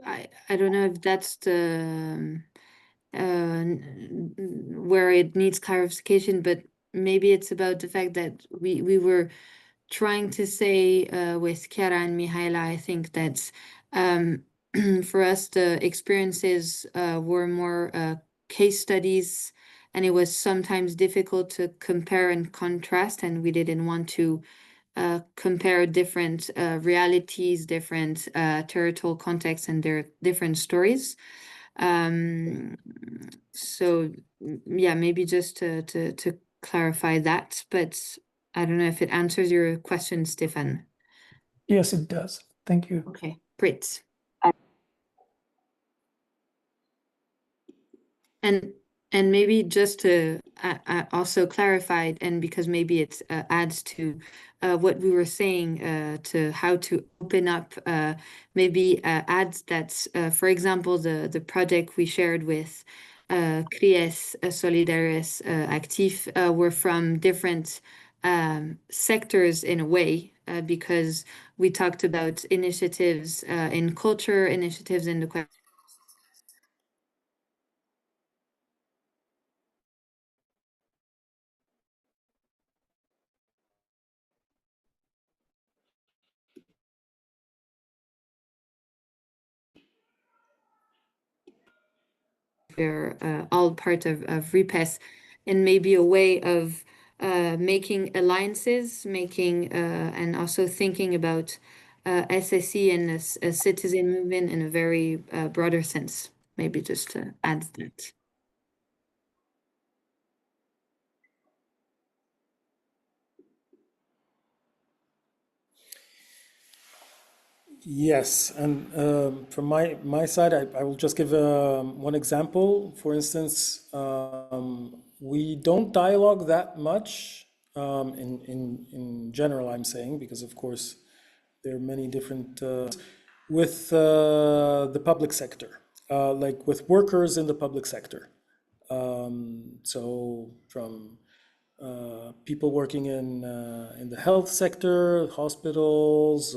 I don't know if that's the where it needs clarification, but maybe it's about the fact that we were trying to say with Chiara and Mihaela, I think that for us the experiences were more case studies, and it was sometimes difficult to compare and contrast, and we didn't want to compare different realities, different territorial contexts, and their different stories. So yeah, maybe just to clarify that, but I don't know if it answers your question, Stefan. Yes, it does. Thank you. Okay, great. And And maybe just to also clarify, and because maybe it adds to what we were saying to how to open up, maybe adds that, for example, the project we shared with CRIES Solidares Actif were from different sectors in a way, because we talked about initiatives in culture, initiatives in the we're all part of RIPES, and maybe a way of making alliances, making and also thinking about SSE and a citizen movement in a very broader sense. Maybe just to add that. Yes, and from my side, I will just give one example. For instance, we don't dialogue that much in general, I'm saying, because of course there are many different with the public sector, like with workers in the public sector. So from people working in the health sector, hospitals,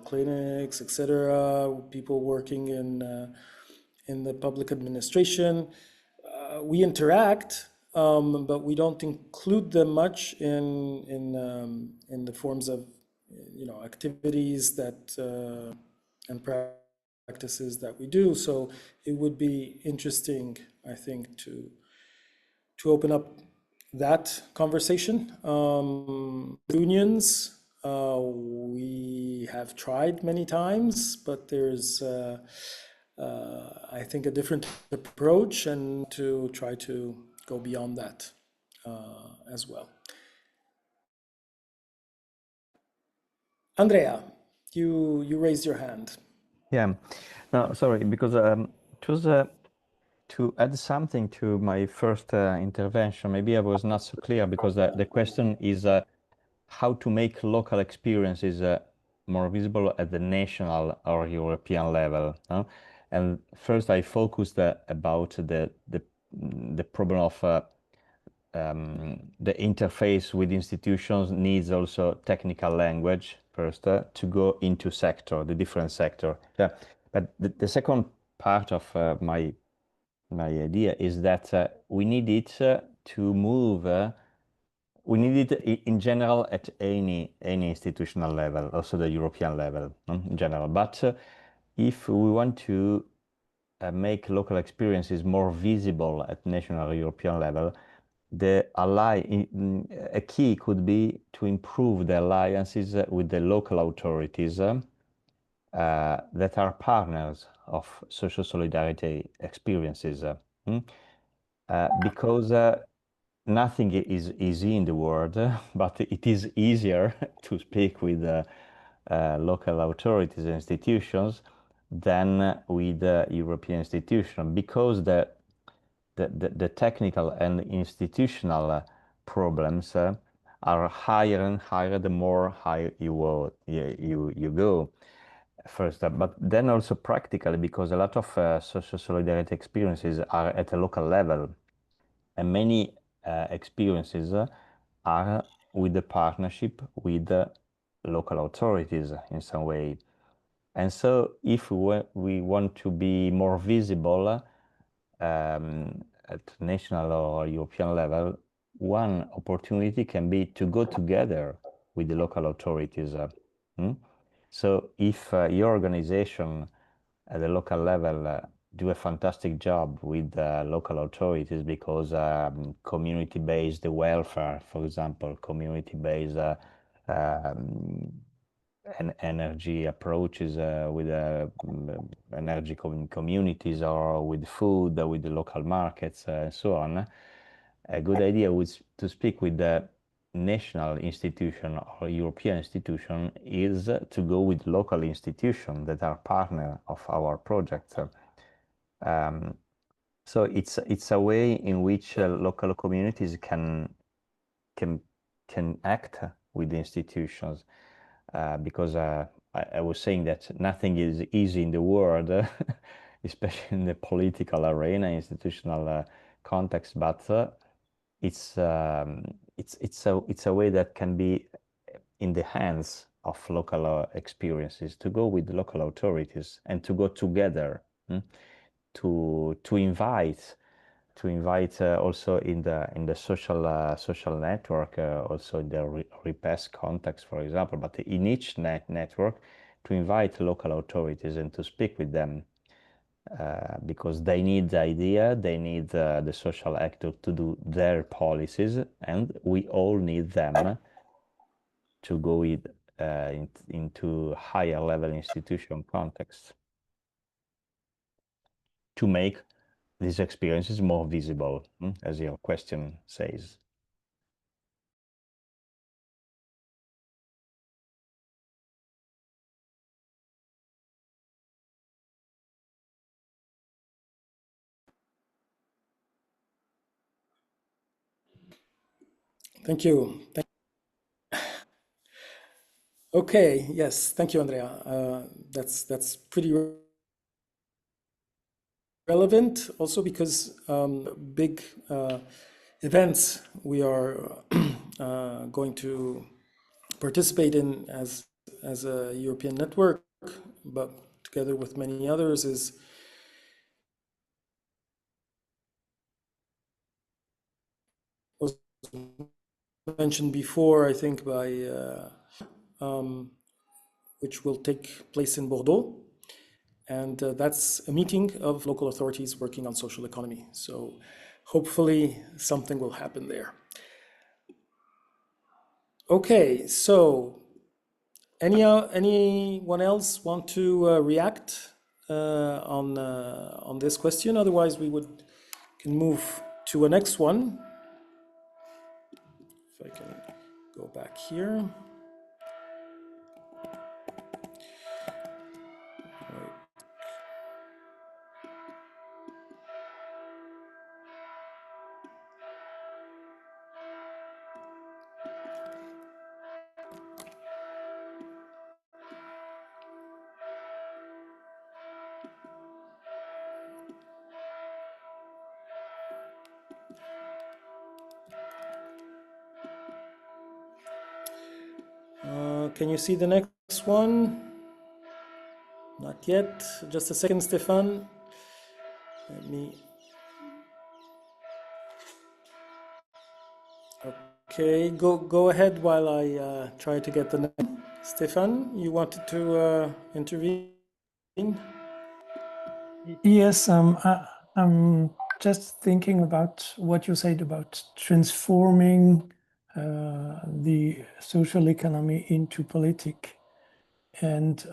clinics, etc. People working in the public administration. We interact, but we don't include them much in the forms of activities that and practices that we do. So it would be interesting, I think, to open up that conversation. Unions, we have tried many times, but there's, I think, a different approach, and to try to go beyond that as well. Andrea, you raised your hand. Yeah, no, sorry, because it was to add something to my first intervention. Maybe I was not so clear, because the question is how to make local experiences more visible at the national or European level. And first, I focused about the problem of the interface with institutions needs also technical language first to go into the different sector. Yeah. But the second part of my idea is that we need it to move. We need it in general at any institutional level, also the European level in general. But if we want to make local experiences more visible at national or European level, a key could be to improve the alliances with the local authorities that are partners of social solidarity experiences. Because nothing is easy in the world, but it is easier to speak with local authorities and institutions than with European institutions, because the technical and institutional problems are higher and higher the more high you go first. But then also practically, because a lot of social solidarity experiences are at a local level, and many experiences are with the partnership with the local authorities in some way. And so if we want to be more visible at national or European level, one opportunity can be to go together with the local authorities. So if your organization at the local level do a fantastic job with local authorities, because community-based welfare, for example, community-based energy approaches with energy communities, or with food, with the local markets, and so on. A good idea was to speak with the national institution or European institution is to go with local institutions that are partner of our project. So it's a way in which local communities can act with the institutions, because I was saying that nothing is easy in the world, especially in the political arena, institutional context. But it's a way that can be in the hands of local experiences, to go with local authorities and to go together, to invite also in the social network, also in the repass context, for example, but in each network, to invite local authorities and to speak with them, because they need the idea, they need the social actor to do their policies, and we all need them to go into higher level institution context to make these experiences more visible, as your question says. Thank you. Okay, yes, thank you, Andrea. That's pretty relevant also because big events we are going to participate in as a European network, but together with many others, is was mentioned before, I think, by which will take place in Bordeaux. And that's a meeting of local authorities working on social economy. So hopefully something will happen there. Okay, so anyone else want to react on this question? Otherwise, we can move to a next one. If I can go back here. Can you see the next one? Not yet. Just a second, Stefan. Let me. Okay, go ahead while I try to get the next. Stefan, you wanted to intervene? Yes, I'm just thinking about what you said about transforming the social economy into politic. And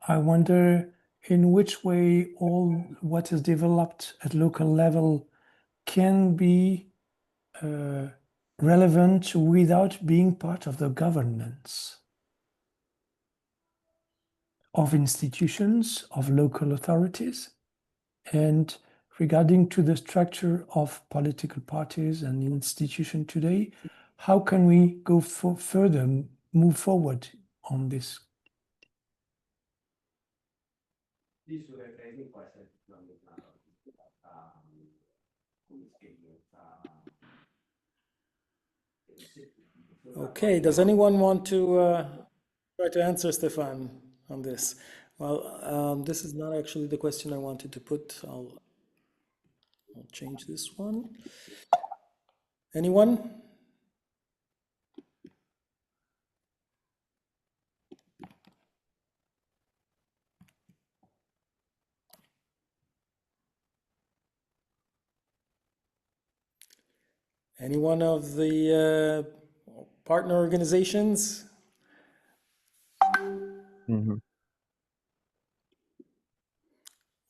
I wonder in which way all what is developed at local level can be relevant without being part of the governance of institutions, of local authorities. And regarding to the structure of political parties and institutions today, how can we go further, move forward on this? Okay, does anyone want to try to answer Stefan on this? Well, this is not actually the question I wanted to put. I'll change this one. Anyone? Any one of the partner organizations?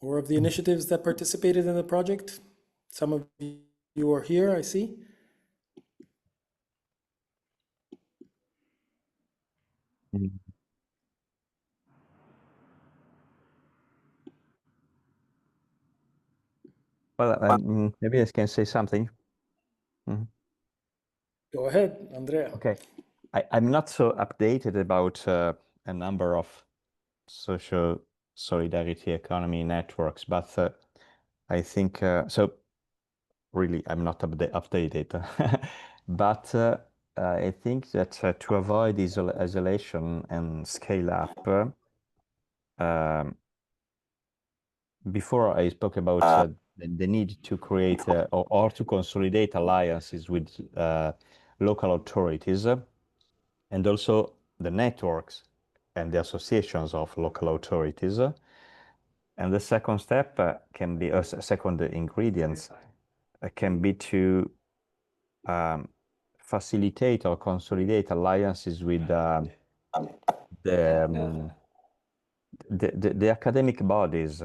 Or of the initiatives that participated in the project? Some of you are here, I see. Well, maybe I can say something. Go ahead, Andrea. Okay, I'm not so updated about a number of social solidarity economy networks, but I think so. Really, I'm not updated, but I think that to avoid isolation and scale up, before I spoke about the need to create or to consolidate alliances with local authorities and also the networks and the associations of local authorities. And the second step can be, second ingredients can be to facilitate or consolidate alliances with the academic bodies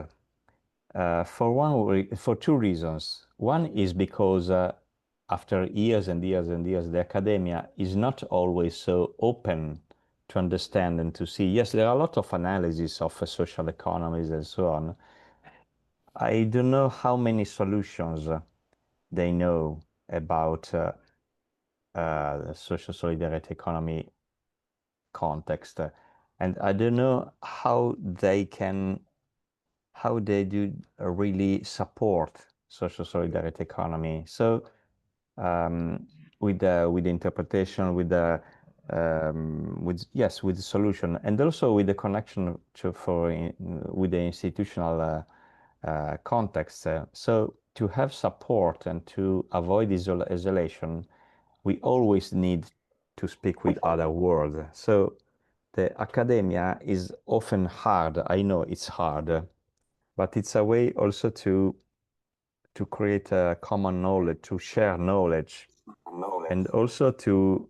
for two reasons. One is because after years and years and years, the academia is not always so open to understand and to see. Yes, there are a lot of analysis of social economies and so on. I don't know how many solutions they know about the social solidarity economy context, and I don't know how they do really support social solidarity economy. So with the interpretation, with the with the solution, and also with the connection with the institutional context. So to have support and to avoid isolation, we always need to speak with other world. So the academia is often hard. I know it's hard, but it's a way also to create a common knowledge, to share knowledge, and also to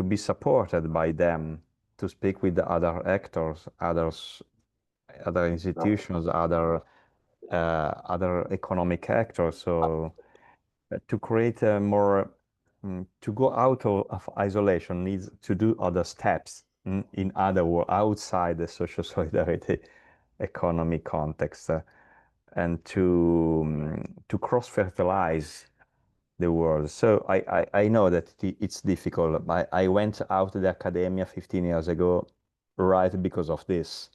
be supported by them, to speak with the other actors, other institutions, other economic actors. So to create a more to go out of isolation needs to do other steps in other world outside the social solidarity economy context, and to cross fertilize the world. So I know that it's difficult. I went out of the academia 15 years ago, right because of this.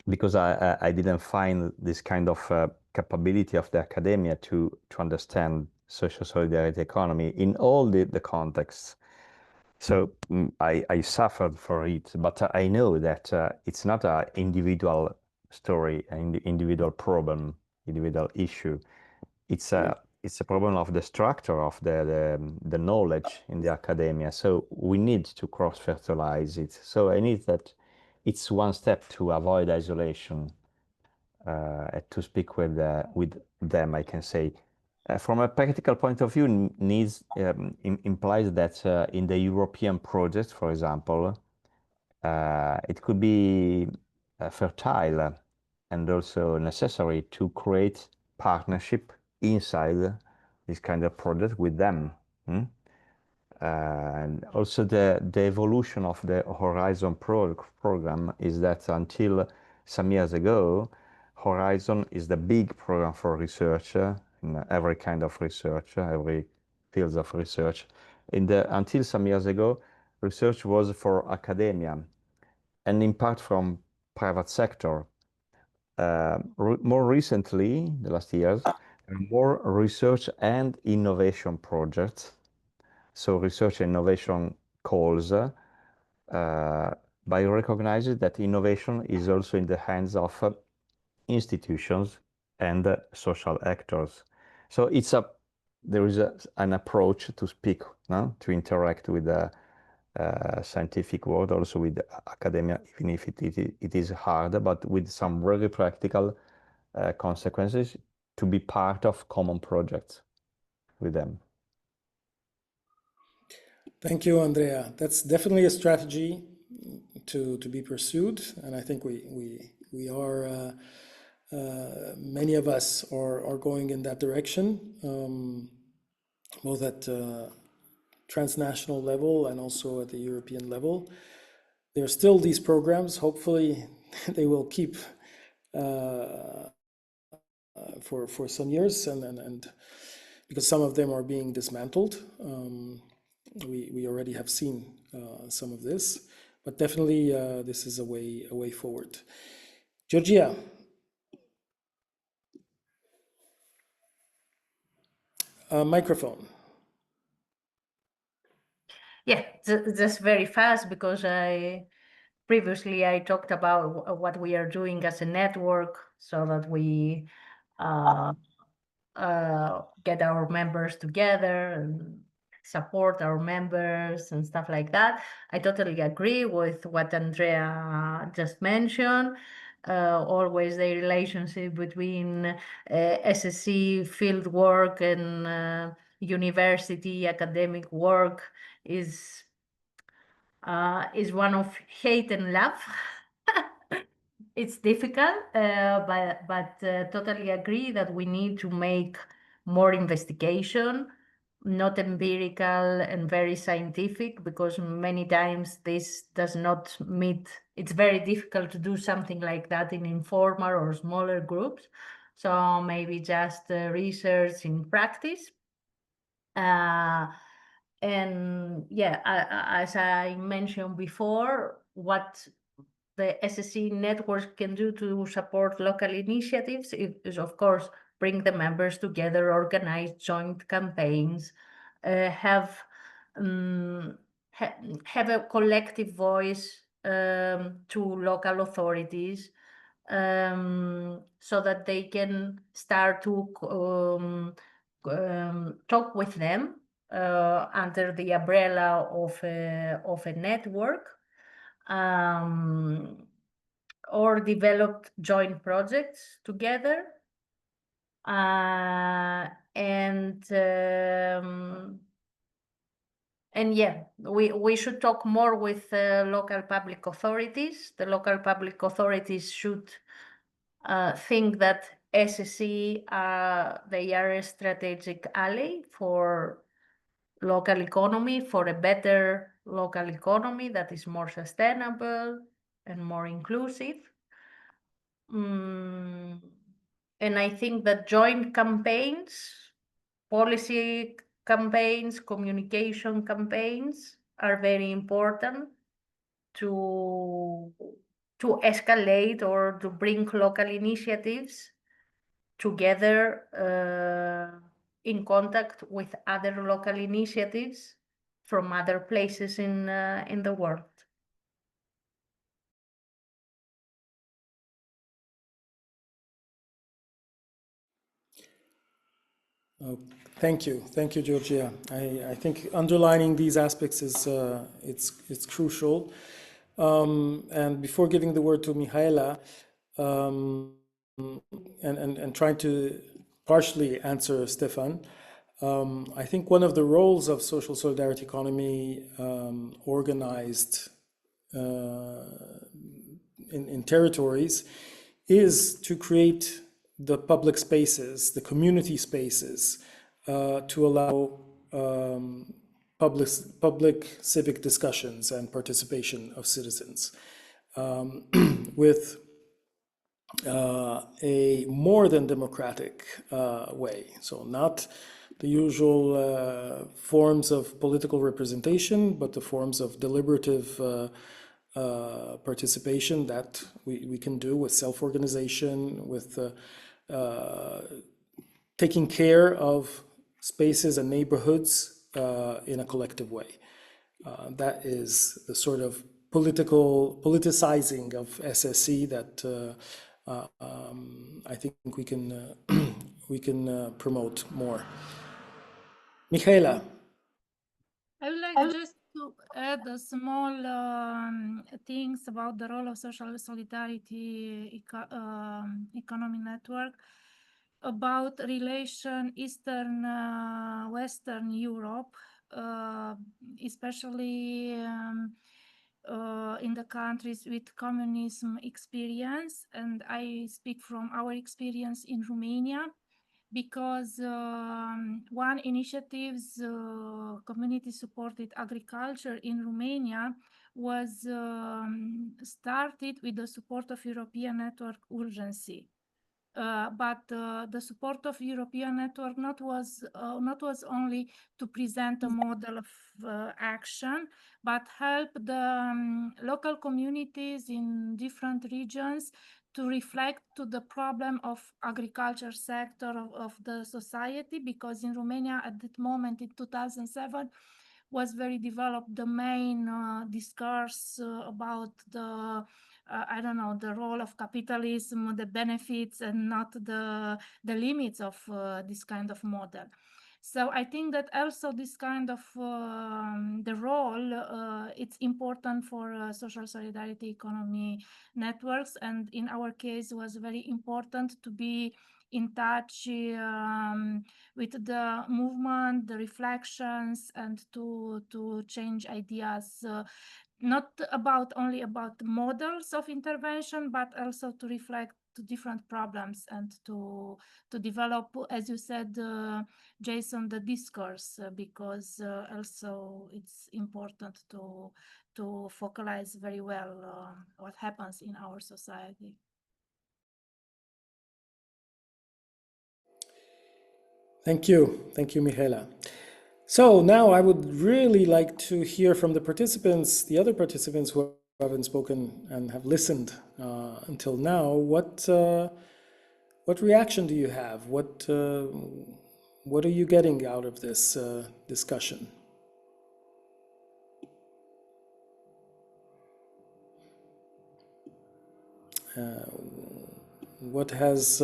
Because I didn't find this kind of capability of the academia to understand social solidarity economy in all the contexts. So I suffered for it, but I know that it's not an individual story, an individual problem, individual issue. It's a problem of the structure of the knowledge in the academia. So we need to cross-fertilize it. So I need that it's one step to avoid isolation, to speak with them, I can say. From a practical point of view, needs implies that in the European project, for example, it could be fertile and also necessary to create partnership inside this kind of project with them. And also the evolution of the Horizon program is that until some years ago, Horizon is the big program for research in every kind of research, every fields of research. Until some years ago, research was for academia and in part from private sector. More recently, the last years, more research and innovation projects. So research and innovation calls by recognizing that innovation is also in the hands of institutions and social actors. So there is an approach to speak, no? To interact with the scientific world, also with academia, even if it is hard, but with some really practical consequences to be part of common projects with them. Thank you, Andrea. That's definitely a strategy to be pursued, and I think we are many of us are going in that direction, both at transnational level and also at the European level. There are still these programs. Hopefully, they will keep for some years, and because some of them are being dismantled. We already have seen some of this, but definitely this is a way forward. Georgia. Microphone. Yeah, just very fast, because previously I talked about what we are doing as a network, so that we get our members together and support our members and stuff like that. I totally agree with what Andrea just mentioned. Always the relationship between SSC field work and university academic work is one of hate and love. It's difficult, but totally agree that we need to make more investigation, not empirical and very scientific, because many times this does not meet. It's very difficult to do something like that in informal or smaller groups. So maybe just research in practice. And yeah, as I mentioned before, what the SSC network can do to support local initiatives is, of course, bring the members together, organize joint campaigns, have a collective voice to local authorities, so that they can start to talk with them under the umbrella of a network, or develop joint projects together. And yeah, we should talk more with local public authorities. The local public authorities should think that SSC, they are a strategic ally for local economy, for a better local economy that is more sustainable and more inclusive. And I think that joint campaigns, policy campaigns, communication campaigns are very important to escalate or to bring local initiatives together in contact with other local initiatives from other places in the world. Thank you, Georgia. I think underlining these aspects is it's crucial. And before giving the word to Mihaela, and trying to partially answer Stefan, I think one of the roles of social solidarity economy organized in territories is to create the public spaces, the community spaces, to allow public civic discussions and participation of citizens with a more than democratic way. So not the usual forms of political representation, but the forms of deliberative participation that we can do with self-organization, with taking care of spaces and neighborhoods in a collective way. That is the sort of politicizing of SSC that I think we can promote more. Michaela. I would like just to add a small things about the role of social solidarity economic network, about relation Eastern Western Europe, especially in the countries with communism experience, and I speak from our experience in Romania, because one initiative's community supported agriculture in Romania was started with the support of European Network Urgency. but the support of European network not was only to present a model of action, but help the local communities in different regions to reflect to the problem of agriculture sector of the society, because in Romania at that moment in 2007 was very developed the main discourse about the I don't know, the role of capitalism, the benefits, and not the limits of this kind of model. So I think that also this kind of the role, it's important for social solidarity economy networks, and in our case was very important to be in touch with the movement, the reflections, and to change ideas, not only about models of intervention, but also to reflect to different problems and to develop, as you said, Jason, the discourse, because also it's important to focalize very well what happens in our society. Thank you, Michaela. So now I would really like to hear from the participants, the other participants who haven't spoken and have listened until now. What reaction do you have? What are you getting out of this discussion? What has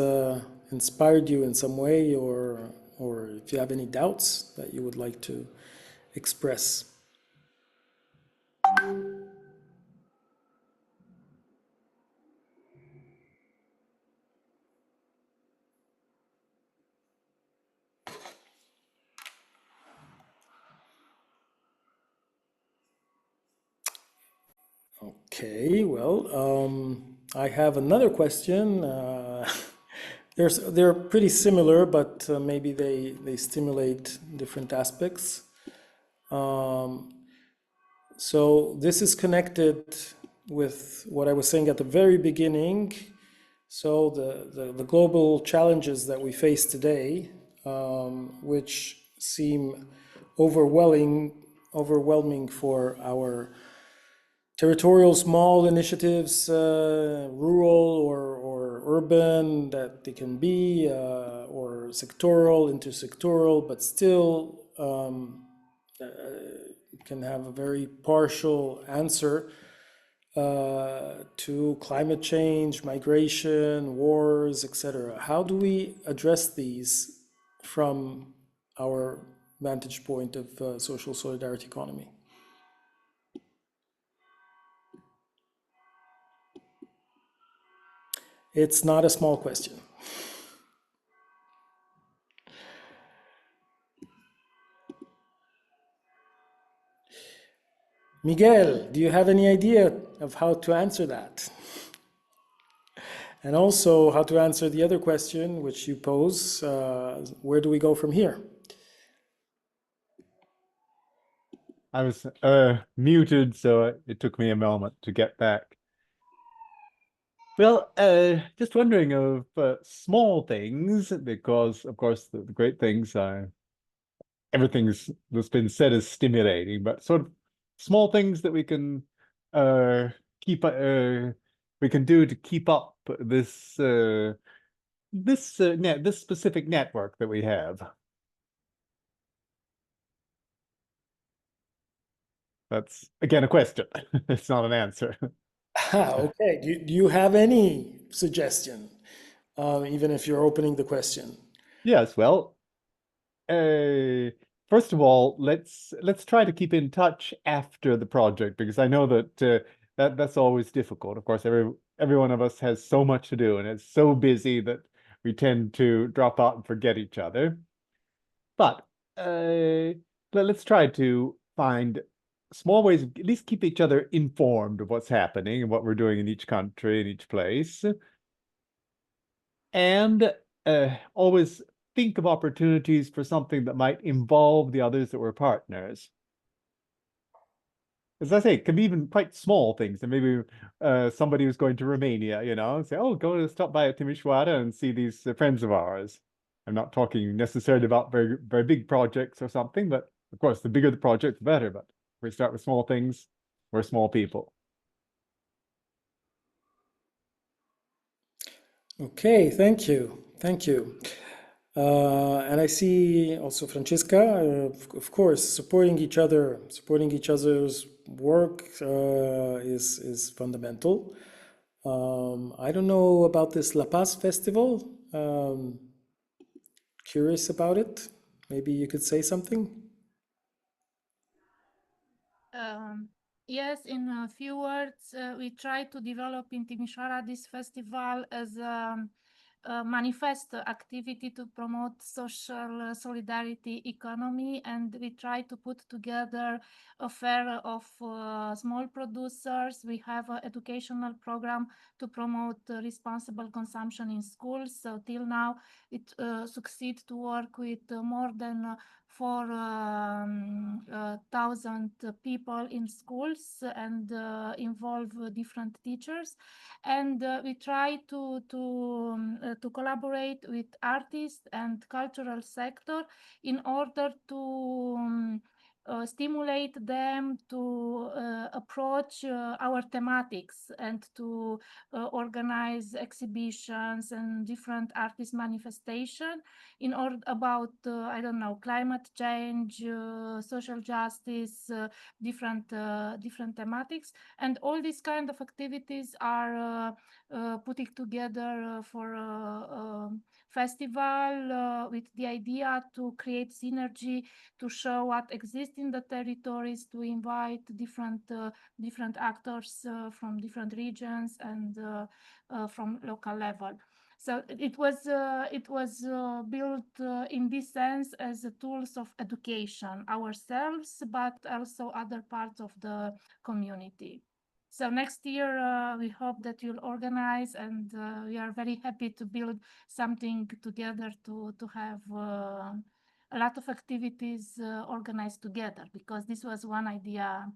inspired you in some way, or if you have any doubts that you would like to express? Okay, well, I have another question. They're pretty similar, but maybe they stimulate different aspects. So this is connected with what I was saying at the very beginning. So the global challenges that we face today, which seem overwhelming for our territorial small initiatives, rural or urban, that they can be, or sectoral, intersectoral, but still can have a very partial answer to climate change, migration, wars, etc. How do we address these from our vantage point of social solidarity economy? It's not a small question. Miguel, do you have any idea of how to answer that? And also how to answer the other question which you pose, where do we go from here? I was muted, so it took me a moment to get back. Well, just wondering of small things, because of course the great things are everything that's been said is stimulating, but sort of small things that we can we can do to keep up this this specific network that we have. That's again a question. It's not an answer. Okay, do you have any suggestion, even if you're opening the question? Yes, well, first of all, let's try to keep in touch after the project, because I know that that's always difficult. Of course, every one of us has so much to do, and it's so busy that we tend to drop out and forget each other. But let's try to find small ways of at least keep each other informed of what's happening and what we're doing in each country, in each place. And always think of opportunities for something that might involve the others that were partners. as I say, it can be even quite small things. And maybe somebody who's going to Romania, you know, say, oh, go stop by at Timișoara and see these friends of ours. I'm not talking necessarily about very, very big projects or something, but of course, the bigger the project, the better. But we start with small things, we're small people. Okay, thank you. Thank you. And I see also Francesca, of course, supporting each other, supporting each other's work is fundamental. I don't know about this La Paz festival. Curious about it. Maybe you could say something. Yes, in a few words, we try to develop in Timișoara this festival as a manifest activity to promote social solidarity economy, and we try to put together a fair of small producers. We have an educational program to promote responsible consumption in schools. So till now, it succeeds to work with more than 4,000 people in schools and involve different teachers. And we try to collaborate with artists and cultural sector in order to stimulate them to approach our thematics and to organize exhibitions and different artist manifestation in order about I don't know, climate change, social justice, different thematics, and all these kind of activities are putting together for a festival with the idea to create synergy, to show what exists in the territories, to invite different actors from different regions and from local level. So it was built in this sense as a tools of education ourselves, but also other parts of the community. So next year, we hope that you'll organize, and we are very happy to build something together to have a lot of activities organized together, because this was one idea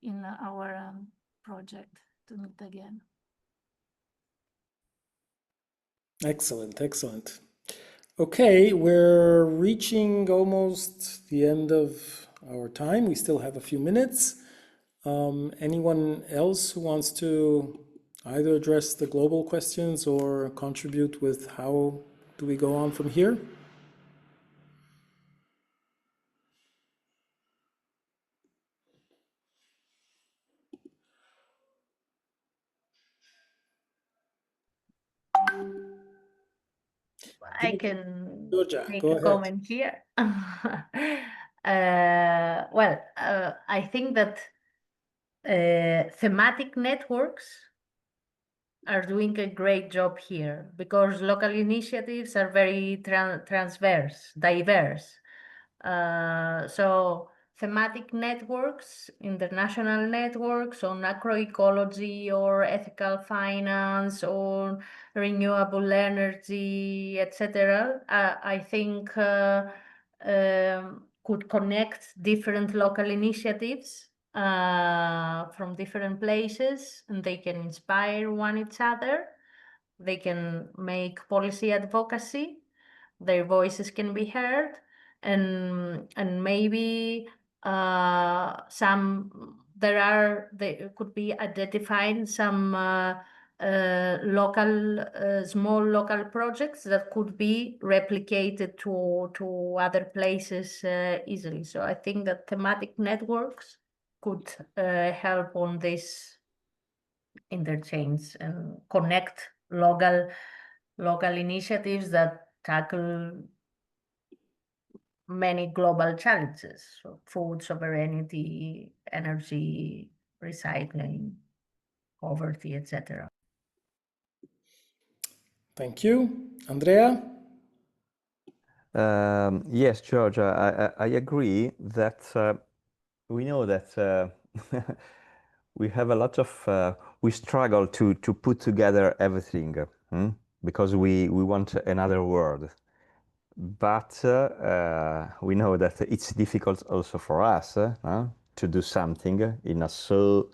in our project to meet again. Excellent, excellent. Okay, we're reaching almost the end of our time. We still have a few minutes. Anyone else who wants to either address the global questions or contribute with how do we go on from here? I can Georgia, make go a ahead. comment here. I think that thematic networks are doing a great job here because local initiatives are very diverse. So thematic networks, international networks on agroecology or ethical finance or renewable energy, etc. I think could connect different local initiatives from different places, and they can inspire one each other. They can make policy advocacy. Their voices can be heard, and maybe there could be identified some small local projects that could be replicated to other places easily. So I think that thematic networks could help on this interchange and connect local initiatives that tackle many global challenges, so food sovereignty, energy, recycling, poverty, etc. Thank you. Andrea? Yes, George, I agree that we know that we have a lot of, we struggle to put together everything because we want another world. But we know that it's difficult also for us. to do something in a so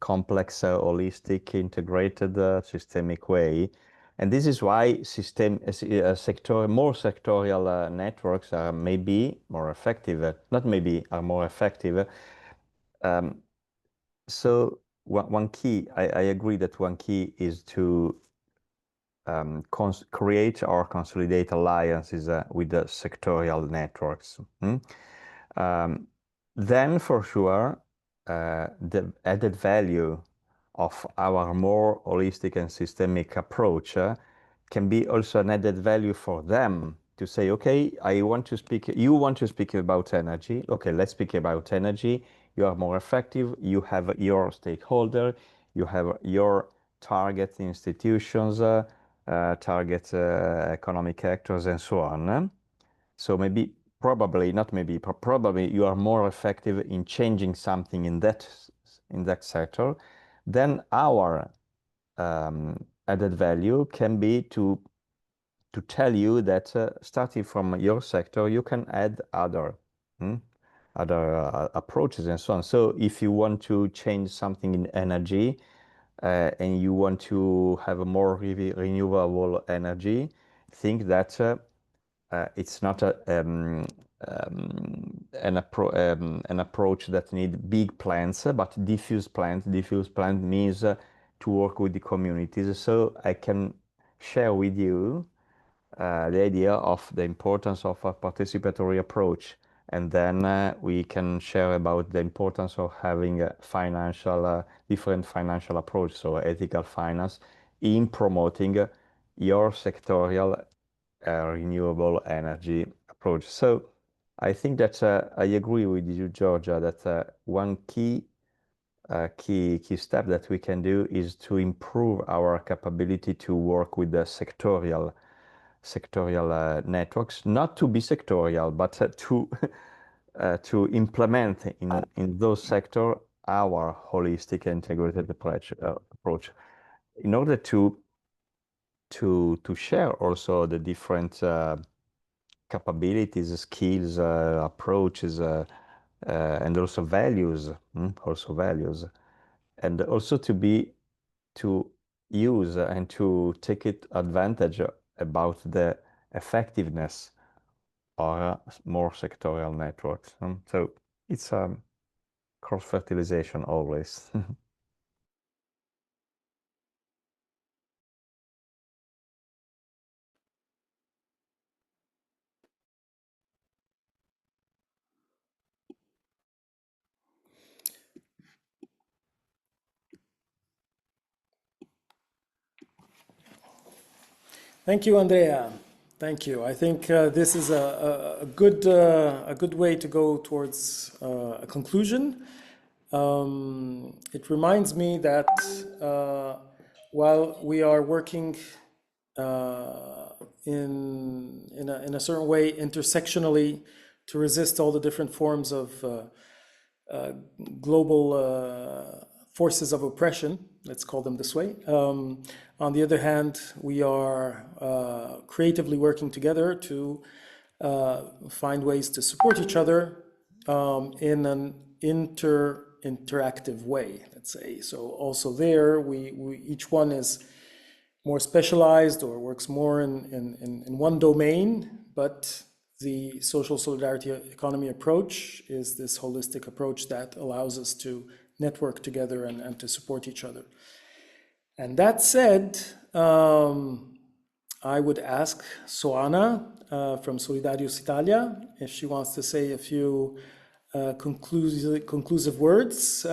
complex, holistic, integrated, systemic way. And this is why more sectorial networks are maybe more effective, not maybe, are more effective. So one key, I agree that one key is to create or consolidate alliances with the sectorial networks. Then for sure, the added value of our more holistic and systemic approach can be also an added value for them to say, okay, you want to speak about energy. Okay, let's speak about energy. You are more effective. You have your stakeholder. You have your target institutions, target economic actors, and so on. So maybe, probably, not maybe, probably you are more effective in changing something in that sector. Then our added value can be to tell you that starting from your sector, you can add other approaches and so on. So if you want to change something in energy and you want to have a more renewable energy, think that it's not an approach that need big plans, but diffuse plans. Diffuse plan means to work with the communities. So I can share with you the idea of the importance of a participatory approach, and then we can share about the importance of having a different financial approach, so ethical finance, in promoting your sectorial renewable energy approach. So I think that I agree with you, Georgia, that one key step that we can do is to improve our capability to work with the sectorial networks, not to be sectorial, but to implement in those sectors our holistic integrated approach in order to share also the different capabilities, skills, approaches, and also values, and also to use and to take advantage about the effectiveness of more sectorial networks. So it's cross-fertilization always. Thank you, Andrea. Thank you. I think this is a good way to go towards a conclusion. It reminds me that while we are working in a certain way intersectionally to resist all the different forms of global forces of oppression, let's call them this way. On the other hand, we are creatively working together to find ways to support each other in an interactive way, let's say. So also there, we each one is more specialized or works more in one domain, but the social solidarity economy approach is this holistic approach that allows us to network together and to support each other. And that said, I would ask Soana from Solidarius Italia if she wants to say a few conclusive words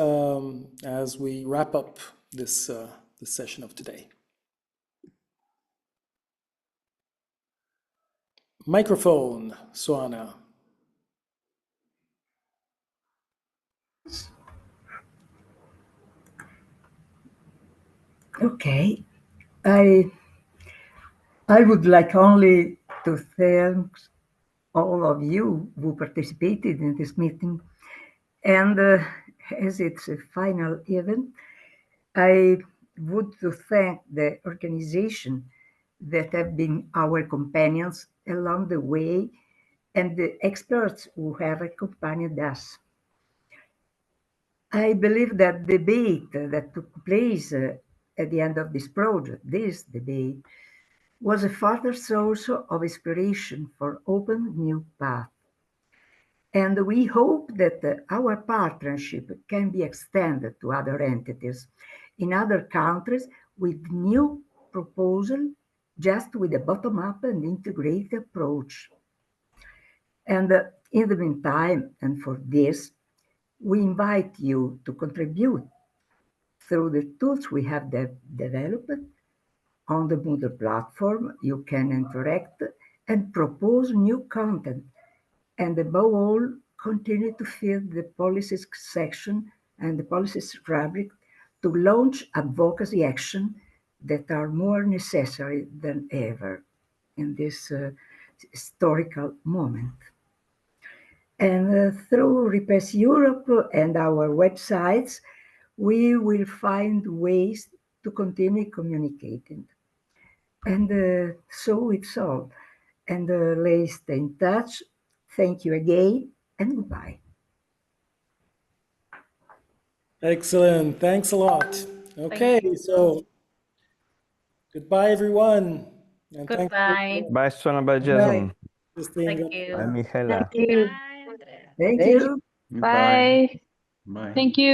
as we wrap up this session of today. Microphone, Soana. Okay, I would like only to thank all of you who participated in this meeting. And as it's a final event, I would to thank the organization that have been our companions along the way and the experts who have accompanied us. I believe that debate that took place at the end of this project, this debate, was a further source of inspiration for open new paths. And we hope that our partnership can be extended to other entities in other countries with new proposal, just with a bottom-up and integrated approach. And in the meantime, and for this, we invite you to contribute through the tools we have developed on the Moodle platform. You can interact and propose new content, and above all, continue to fill the policies section and the policies fabric to launch advocacy action that are more necessary than ever in this historical moment. And through Repress Europe and our websites, we will find ways to continue communicating. And so it's all. And let's stay in touch. Thank you again, and goodbye. Excellent. Thanks a lot. Okay, you. so goodbye, everyone. And thank Goodbye. you. Bye, Suona, bye, Good night. Jason. Thank Bye, you. Michela. Thank you. Bye, Andrea. Thank you. Bye. Bye. Thank you.